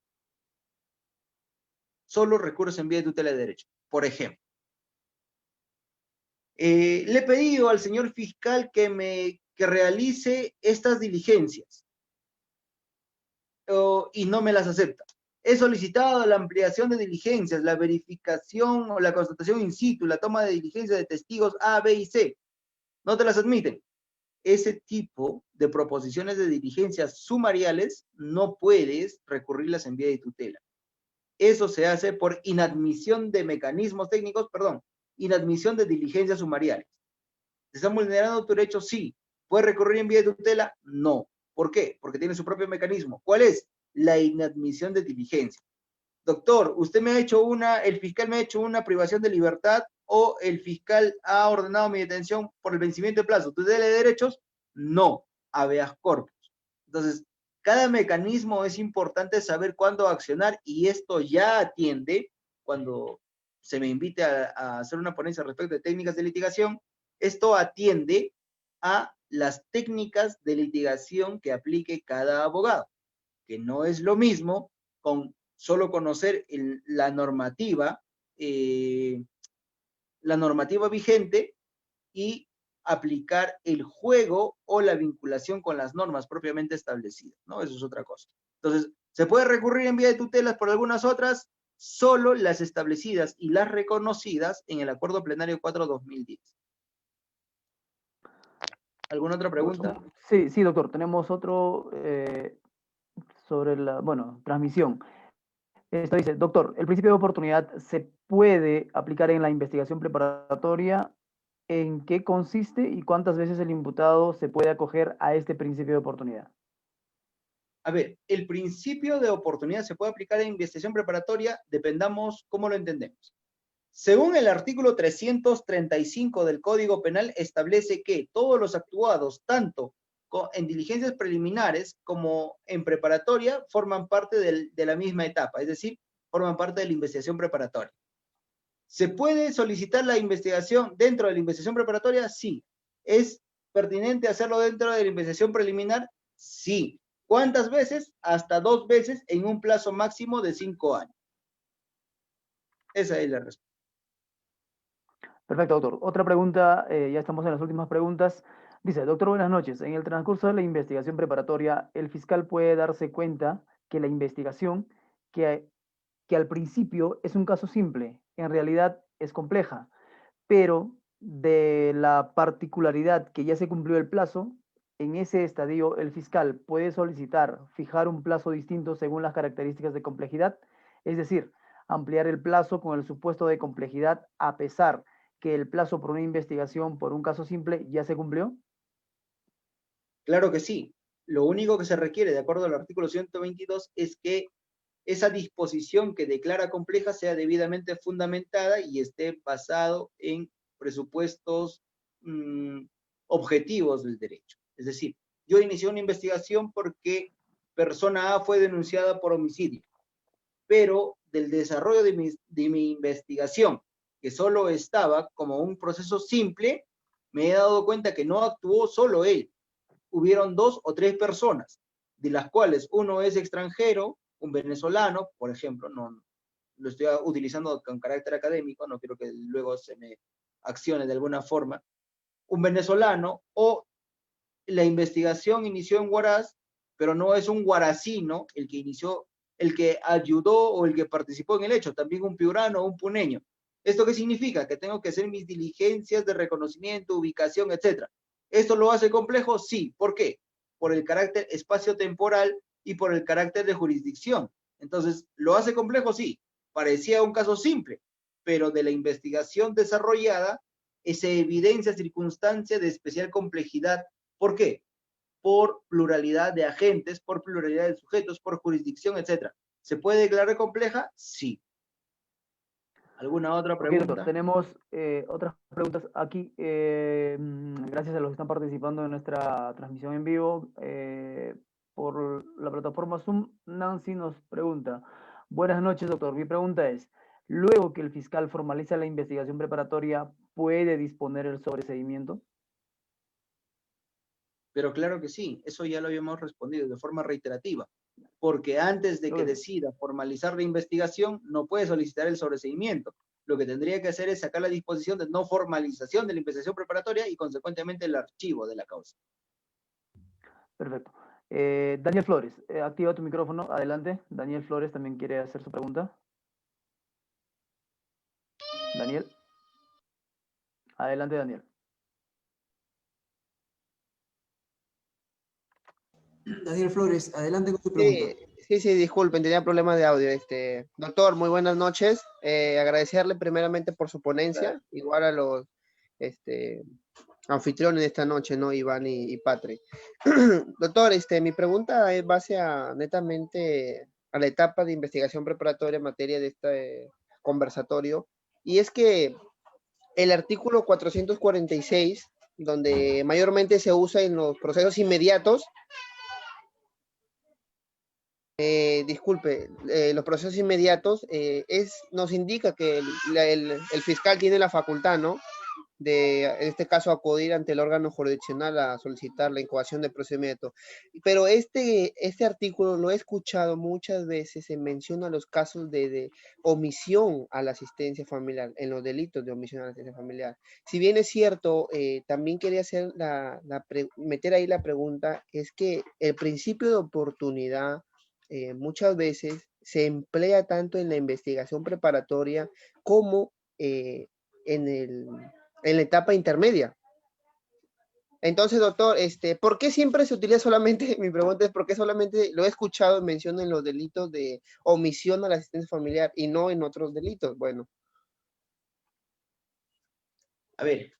solo recurres en vía de tutela de derecho. Por ejemplo, le he pedido al señor fiscal que realice estas diligencias y no me las acepta. He solicitado la ampliación de diligencias, la verificación o la constatación in situ, la toma de diligencias de testigos A, B y C. No te las admiten. Ese tipo de proposiciones de diligencias sumariales no puedes recurrirlas en vía de tutela. Eso se hace por inadmisión de mecanismos técnicos, inadmisión de diligencias sumariales. ¿Se están vulnerando tu derecho? Sí. ¿Puedes recurrir en vía de tutela? No. ¿Por qué? Porque tiene su propio mecanismo. ¿Cuál es? La inadmisión de diligencia. Doctor, el fiscal me ha hecho una privación de libertad o el fiscal ha ordenado mi detención por el vencimiento de plazo. ¿Tutela de derechos? No. Habeas corpus. Entonces, cada mecanismo es importante saber cuándo accionar y esto ya atiende cuando se me invite a hacer una ponencia respecto de técnicas de litigación. Esto atiende a las técnicas de litigación que aplique cada abogado, que no es lo mismo con solo conocer la normativa vigente y aplicar el juego o la vinculación con las normas propiamente establecidas, ¿no? Eso es otra cosa. Entonces, ¿se puede recurrir en vía de tutelas por algunas otras? Solo las establecidas y las reconocidas en el Acuerdo Plenario 4/2010. ¿Alguna otra pregunta? Sí, doctor. Tenemos otro sobre la, transmisión. Esto dice, doctor, ¿el principio de oportunidad se puede aplicar en la investigación preparatoria? ¿En qué consiste y cuántas veces el imputado se puede acoger a este principio de oportunidad? A ver, el principio de oportunidad se puede aplicar en investigación preparatoria, dependamos cómo lo entendemos. Según el artículo 335 del Código Penal, establece que todos los actuados, tanto en diligencias preliminares como en preparatoria, forman parte de la misma etapa, es decir, forman parte de la investigación preparatoria. ¿Se puede solicitar la investigación dentro de la investigación preparatoria? Sí. ¿Es pertinente hacerlo dentro de la investigación preliminar? Sí. ¿Cuántas veces? Hasta 2 veces en un plazo máximo de 5 años. Esa es la respuesta. Perfecto, doctor. Otra pregunta, ya estamos en las últimas preguntas. Dice, doctor, buenas noches. En el transcurso de la investigación preparatoria, el fiscal puede darse cuenta que la investigación, que al principio es un caso simple, en realidad es compleja, pero de la particularidad que ya se cumplió el plazo, en ese estadio el fiscal puede solicitar fijar un plazo distinto según las características de complejidad, es decir, ampliar el plazo con el supuesto de complejidad a pesar que el plazo por una investigación por un caso simple ya se cumplió. Claro que sí. Lo único que se requiere, de acuerdo al artículo 122, es que esa disposición que declara compleja sea debidamente fundamentada y esté basado en presupuestos objetivos del derecho. Es decir, yo inicié una investigación porque persona A fue denunciada por homicidio, pero del desarrollo de mi investigación, que solo estaba como un proceso simple, me he dado cuenta que no actuó solo él. Hubieron 2 o 3 personas, de las cuales uno es extranjero, un venezolano, por ejemplo, no lo estoy utilizando con carácter académico, no quiero que luego se me accione de alguna forma, un venezolano, o la investigación inició en Huaraz pero no es un guaracino el que inició, el que ayudó o el que participó en el hecho, también un piurano o un puneño. ¿Esto qué significa? Que tengo que hacer mis diligencias de reconocimiento, ubicación, etc. ¿Esto lo hace complejo? Sí. ¿Por qué? Por el carácter espacio-temporal y por el carácter de jurisdicción. Entonces, ¿lo hace complejo? Sí. Parecía un caso simple, pero de la investigación desarrollada se evidencia circunstancia de especial complejidad. ¿Por qué? Por pluralidad de agentes, por pluralidad de sujetos, por jurisdicción, etc. ¿Se puede declarar compleja? Sí. ¿Alguna otra pregunta? Ok, doctor, tenemos otras preguntas aquí. Gracias a los que están participando en nuestra transmisión en vivo por la plataforma Zoom. Nancy nos pregunta, buenas noches, doctor. Mi pregunta es, luego que el fiscal formaliza la investigación preparatoria, ¿puede disponer el sobreseimiento? Pero claro que sí, eso ya lo habíamos respondido de forma reiterativa, porque antes de que decida formalizar la investigación, no puede solicitar el sobreseimiento. Lo que tendría que hacer es sacar la disposición de no formalización de la investigación preparatoria y consecuentemente el archivo de la causa. Perfecto. Daniel Flores, activa tu micrófono, adelante. Daniel Flores también quiere hacer su pregunta. Daniel. Adelante, Daniel. Daniel Flores, adelante con tu pregunta. Sí, disculpen, tenía problemas de audio. Doctor, muy buenas noches. Agradecerle primeramente por su ponencia, igual a los anfitriones de esta noche, ¿no? Iván y Patri. Doctor, mi pregunta es base a netamente a la etapa de investigación preparatoria en materia de este conversatorio, y es que el artículo 446, donde mayormente se usa en los procesos inmediatos, los procesos inmediatos, nos indica que el fiscal tiene la facultad, ¿no? De, en este caso, acudir ante el órgano jurisdiccional a solicitar la incoación del proceso inmediato. Pero este artículo lo he escuchado muchas veces, se menciona los casos de omisión a la asistencia familiar, en los delitos de omisión a la asistencia familiar. Si bien es cierto, también quería hacer meter ahí la pregunta, es que el principio de oportunidad muchas veces se emplea tanto en la investigación preparatoria como en la etapa intermedia. Entonces, doctor, ¿por qué siempre se utiliza solamente, mi pregunta es, ¿por qué solamente lo he escuchado en mención en los delitos de omisión a la asistencia familiar y no en otros delitos? Bueno. A ver,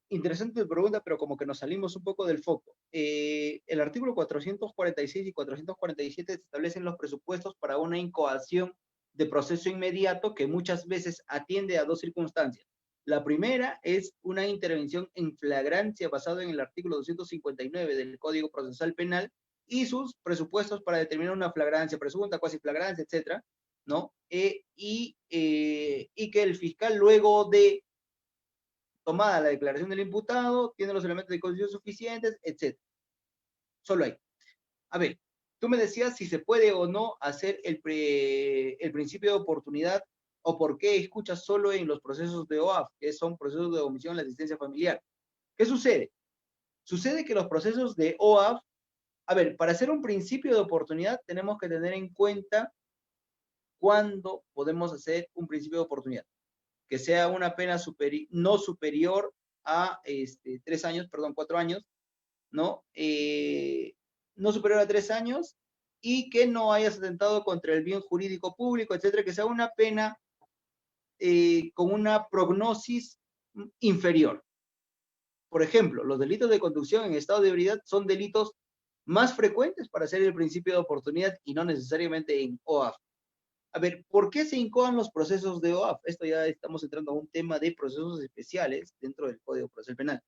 interesante tu pregunta, pero como que nos salimos un poco del foco. El artículo 446 y 447 establecen los presupuestos para una incoación de proceso inmediato que muchas veces atiende a dos circunstancias. La primera es una intervención en flagrancia basada en el artículo 259 del Código Procesal Penal y sus presupuestos para determinar una flagrancia presunta, cuasi flagrancia, etcétera, ¿no? Y que el fiscal, luego de tomada la declaración del imputado, tiene los elementos de condición suficientes, etc. Solo ahí. A ver, tú me decías si se puede o no hacer el principio de oportunidad o por qué escuchas solo en los procesos de OAF, que son procesos de omisión en la asistencia familiar. ¿Qué sucede? Sucede que los procesos de OAF, a ver, para hacer un principio de oportunidad tenemos que tener en cuenta cuándo podemos hacer un principio de oportunidad. Que sea una pena no superior a 4 años, ¿no? No superior a 3 años y que no hayas atentado contra el bien jurídico público, etcétera, que sea una pena con una prognosis inferior. Por ejemplo, los delitos de conducción en estado de ebriedad son delitos más frecuentes para hacer el principio de oportunidad y no necesariamente en OAF. A ver, ¿por qué se incoan los procesos de OAF? Esto ya estamos entrando a un tema de procesos especiales dentro del Código Procesal Penal.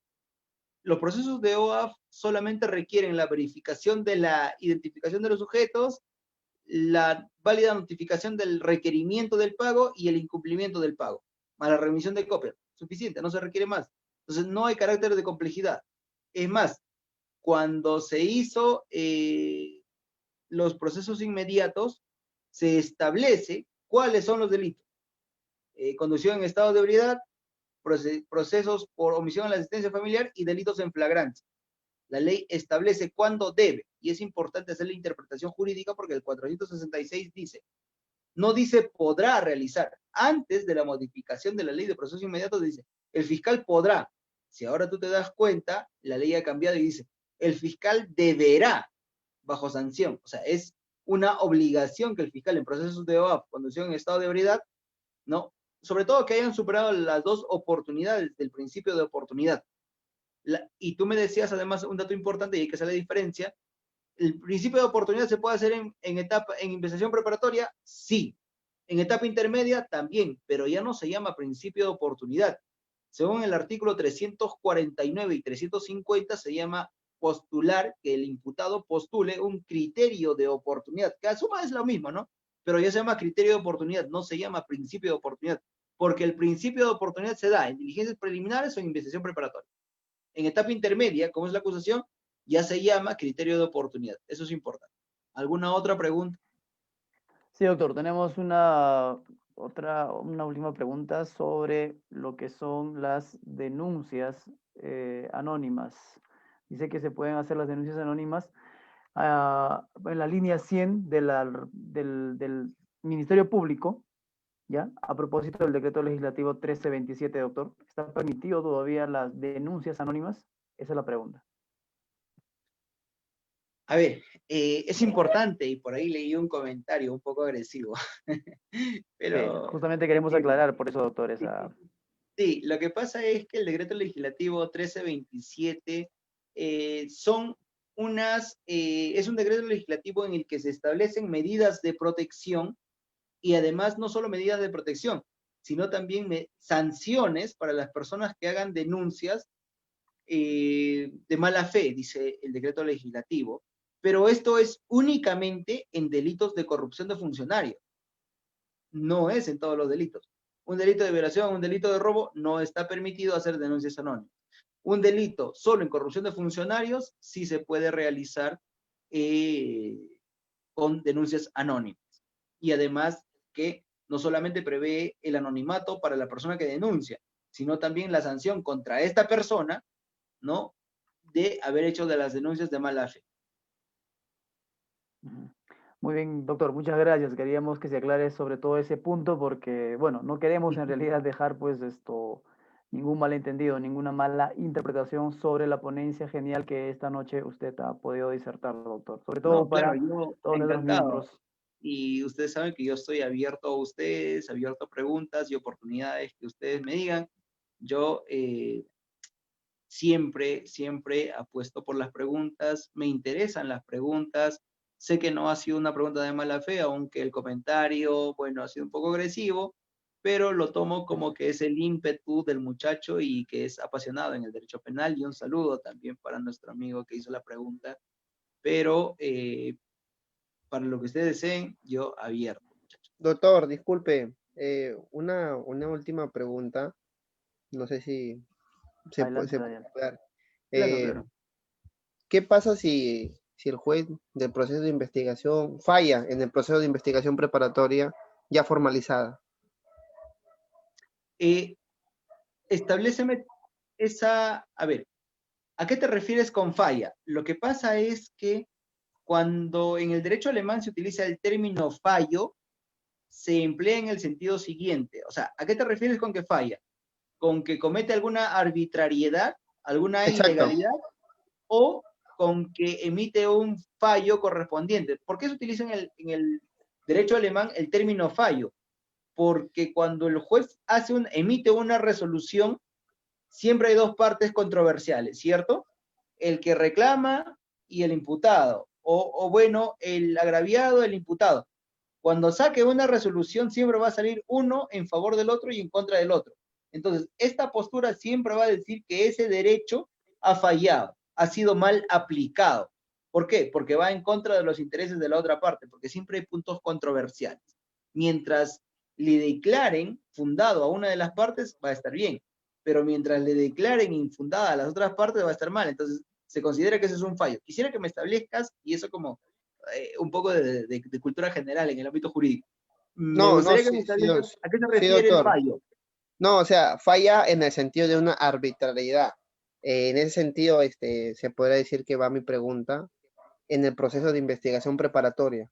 Los procesos de OAF solamente requieren la verificación de la identificación de los sujetos, la válida notificación del requerimiento del pago y el incumplimiento del pago, más la remisión de copia. Suficiente, no se requiere más. Entonces, no hay carácter de complejidad. Es más, cuando se hizo los procesos inmediatos, se establece cuáles son los delitos. Conducción en estado de ebriedad, procesos por omisión a la asistencia familiar y delitos en flagrancia. La ley establece cuándo debe y es importante hacer la interpretación jurídica porque el 466 dice, no dice podrá realizar. Antes de la modificación de la ley de proceso inmediato dice, el fiscal podrá. Si ahora tú te das cuenta, la ley ha cambiado y dice, el fiscal deberá bajo sanción. O sea, es una obligación que el fiscal en procesos de OAF, conducción en estado de ebriedad, ¿no? Sobre todo que hayan superado las dos oportunidades del principio de oportunidad. Y tú me decías además un dato importante y hay que hacer la diferencia. ¿El principio de oportunidad se puede hacer en investigación preparatoria? Sí. En etapa intermedia también, pero ya no se llama principio de oportunidad. Según el artículo 349 y 350 se llama postular, que el imputado postule un criterio de oportunidad, que a suma es lo mismo, ¿no? Pero ya se llama criterio de oportunidad, no se llama principio de oportunidad, porque el principio de oportunidad se da en diligencias preliminares o en investigación preparatoria. En etapa intermedia, como es la acusación, ya se llama criterio de oportunidad. Eso es importante. ¿Alguna otra pregunta? Sí, doctor, tenemos una última pregunta sobre lo que son las denuncias anónimas. Dice que se pueden hacer las denuncias anónimas en la línea 100 del Ministerio Público, ¿ya? A propósito del decreto legislativo 1327, doctor. ¿Está permitido todavía las denuncias anónimas? Esa es la pregunta. A ver, es importante, y por ahí leí un comentario un poco agresivo, pero... Justamente queremos aclarar por eso, doctor, esa... Sí, lo que pasa es que el decreto legislativo 1327 es un decreto legislativo en el que se establecen medidas de protección y además no solo medidas de protección, sino también sanciones para las personas que hagan denuncias de mala fe, dice el decreto legislativo. Pero esto es únicamente en delitos de corrupción de funcionarios. No es en todos los delitos. Un delito de violación, un delito de robo, no está permitido hacer denuncias anónimas. Un delito solo en corrupción de funcionarios sí se puede realizar con denuncias anónimas. Y además que no solamente prevé el anonimato para la persona que denuncia, sino también la sanción contra esta persona, ¿no? De haber hecho de las denuncias de mala fe. Muy bien, doctor, muchas gracias. Queríamos que se aclare sobre todo ese punto porque, bueno, no queremos en realidad dejar pues ningún malentendido, ninguna mala interpretación sobre la ponencia genial que esta noche usted ha podido disertar, doctor. Sobre todo No, para claro, yo todos nuestros encantado. miembros. Y ustedes saben que yo estoy abierto a ustedes, abierto a preguntas y oportunidades que ustedes me digan. Yo siempre apuesto por las preguntas, me interesan las preguntas. Sé que no ha sido una pregunta de mala fe, aunque el comentario, bueno, ha sido un poco agresivo, pero lo tomo como que es el ímpetu del muchacho y que es apasionado en el derecho penal. Y un saludo también para nuestro amigo que hizo la pregunta. Pero para lo que ustedes deseen, yo abierto, muchachos. Doctor, disculpe, una última pregunta. No sé si se puede Adelante. dar. Claro. ¿Qué pasa si el juez del proceso de investigación falla en el proceso de investigación preparatoria ya formalizada? Establéceme esa, a ver, ¿a qué te refieres con falla? Lo que pasa es que cuando en el derecho alemán se utiliza el término fallo, se emplea en el sentido siguiente. O sea, ¿a qué te refieres con que falla? ¿Con que comete alguna arbitrariedad, alguna ilegalidad, o con que emite un fallo correspondiente? ¿Por qué se utiliza en el derecho alemán el término fallo? Porque cuando el juez emite una resolución, siempre hay dos partes controversiales, ¿cierto? El que reclama y el imputado, o bueno, el agraviado, el imputado. Cuando saque una resolución, siempre va a salir uno en favor del otro y en contra del otro. Entonces, esta postura siempre va a decir que ese derecho ha fallado, ha sido mal aplicado. ¿Por qué? Porque va en contra de los intereses de la otra parte, porque siempre hay puntos controversiales. Mientras le declaren fundado a una de las partes, va a estar bien, pero mientras le declaren infundada a las otras partes, va a estar mal. Entonces, se considera que ese es un fallo. Quisiera que me establezcas, y eso como un poco de cultura general en el ámbito jurídico. Me gustaría que me establezcas a qué se refiere el fallo. No, o sea, falla en el sentido de una arbitrariedad. En ese sentido, se podría decir que va mi pregunta. en el proceso de investigación preparatoria.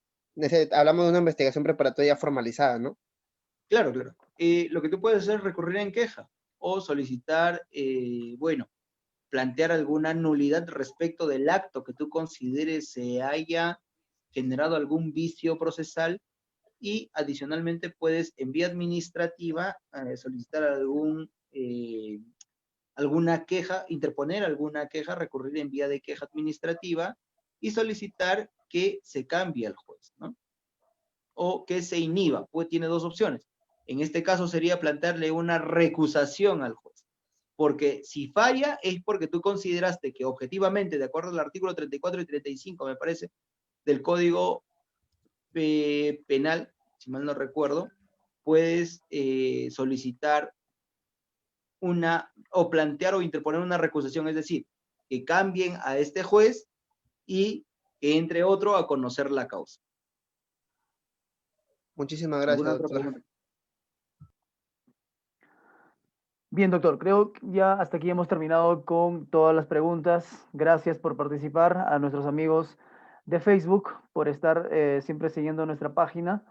Hablamos de una investigación preparatoria formalizada, ¿no? Claro, claro. Lo que tú puedes hacer es recurrir en queja o solicitar, bueno, plantear alguna nulidad respecto del acto que tú consideres se haya generado algún vicio procesal, y adicionalmente puedes en vía administrativa solicitar alguna queja, interponer alguna queja, recurrir en vía de queja administrativa y solicitar que se cambie al juez, ¿no? O que se inhiba, pues tiene dos opciones. En este caso sería plantearle una recusación al juez, porque si falla es porque tú consideraste que objetivamente, de acuerdo al artículo 34 y 35, me parece, del Código Penal, si mal no recuerdo, puedes solicitar o plantear o interponer una recusación, es decir, que cambien a este juez y que entre otro a conocer la causa. Muchísimas gracias, ¿Alguna otra doctor. pregunta? Bien, doctor, creo que ya hasta aquí hemos terminado con todas las preguntas. Gracias por participar, a nuestros amigos de Facebook por estar siempre siguiendo nuestra página,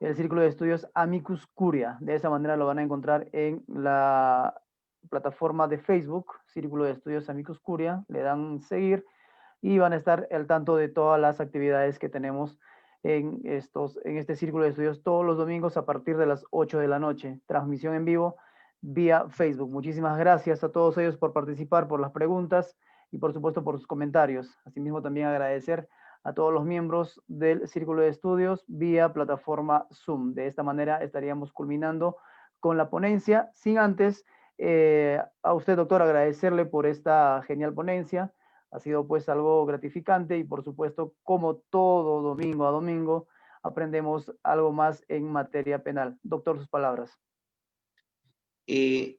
el Círculo de Estudios Amicus Curia. De esa manera lo van a encontrar en la plataforma de Facebook, Círculo de Estudios Amicus Curia, le dan seguir y van a estar al tanto de todas las actividades que tenemos en este Círculo de Estudios todos los domingos a partir de las 8 de la noche. Transmisión en vivo vía Facebook. Muchísimas gracias a todos ellos por participar, por las preguntas y por supuesto por sus comentarios. Asimismo también agradecer a todos los miembros del Círculo de Estudios vía plataforma Zoom. De esta manera estaríamos culminando con la ponencia, sin antes a usted, doctor, agradecerle por esta genial ponencia. Ha sido pues algo gratificante y por supuesto, como todo domingo a domingo, aprendemos algo más en materia penal. Doctor, sus palabras.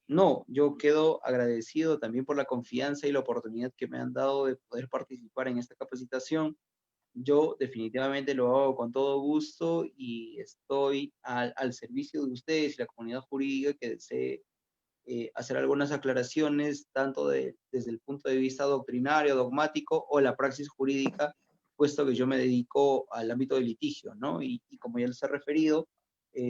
No, yo quedo agradecido también por la confianza y la oportunidad que me han dado de poder participar en esta capacitación. Yo definitivamente lo hago con todo gusto y estoy al servicio de ustedes y la comunidad jurídica que desee hacer algunas aclaraciones, tanto desde el punto de vista doctrinario, dogmático o la praxis jurídica, puesto que yo me dedico al ámbito de litigio, ¿no? Y como ya les he referido,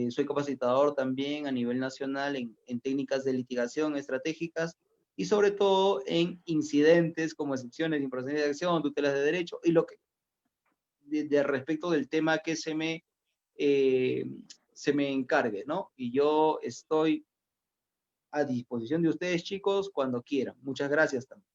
soy capacitador también a nivel nacional en técnicas de litigación estratégicas y sobre todo en incidentes como excepciones de improcedencia de acción, tutelas de derecho y lo que respecto del tema que se me encargue, ¿no? Y yo estoy a disposición de ustedes, chicos, cuando quieran. Muchas gracias también.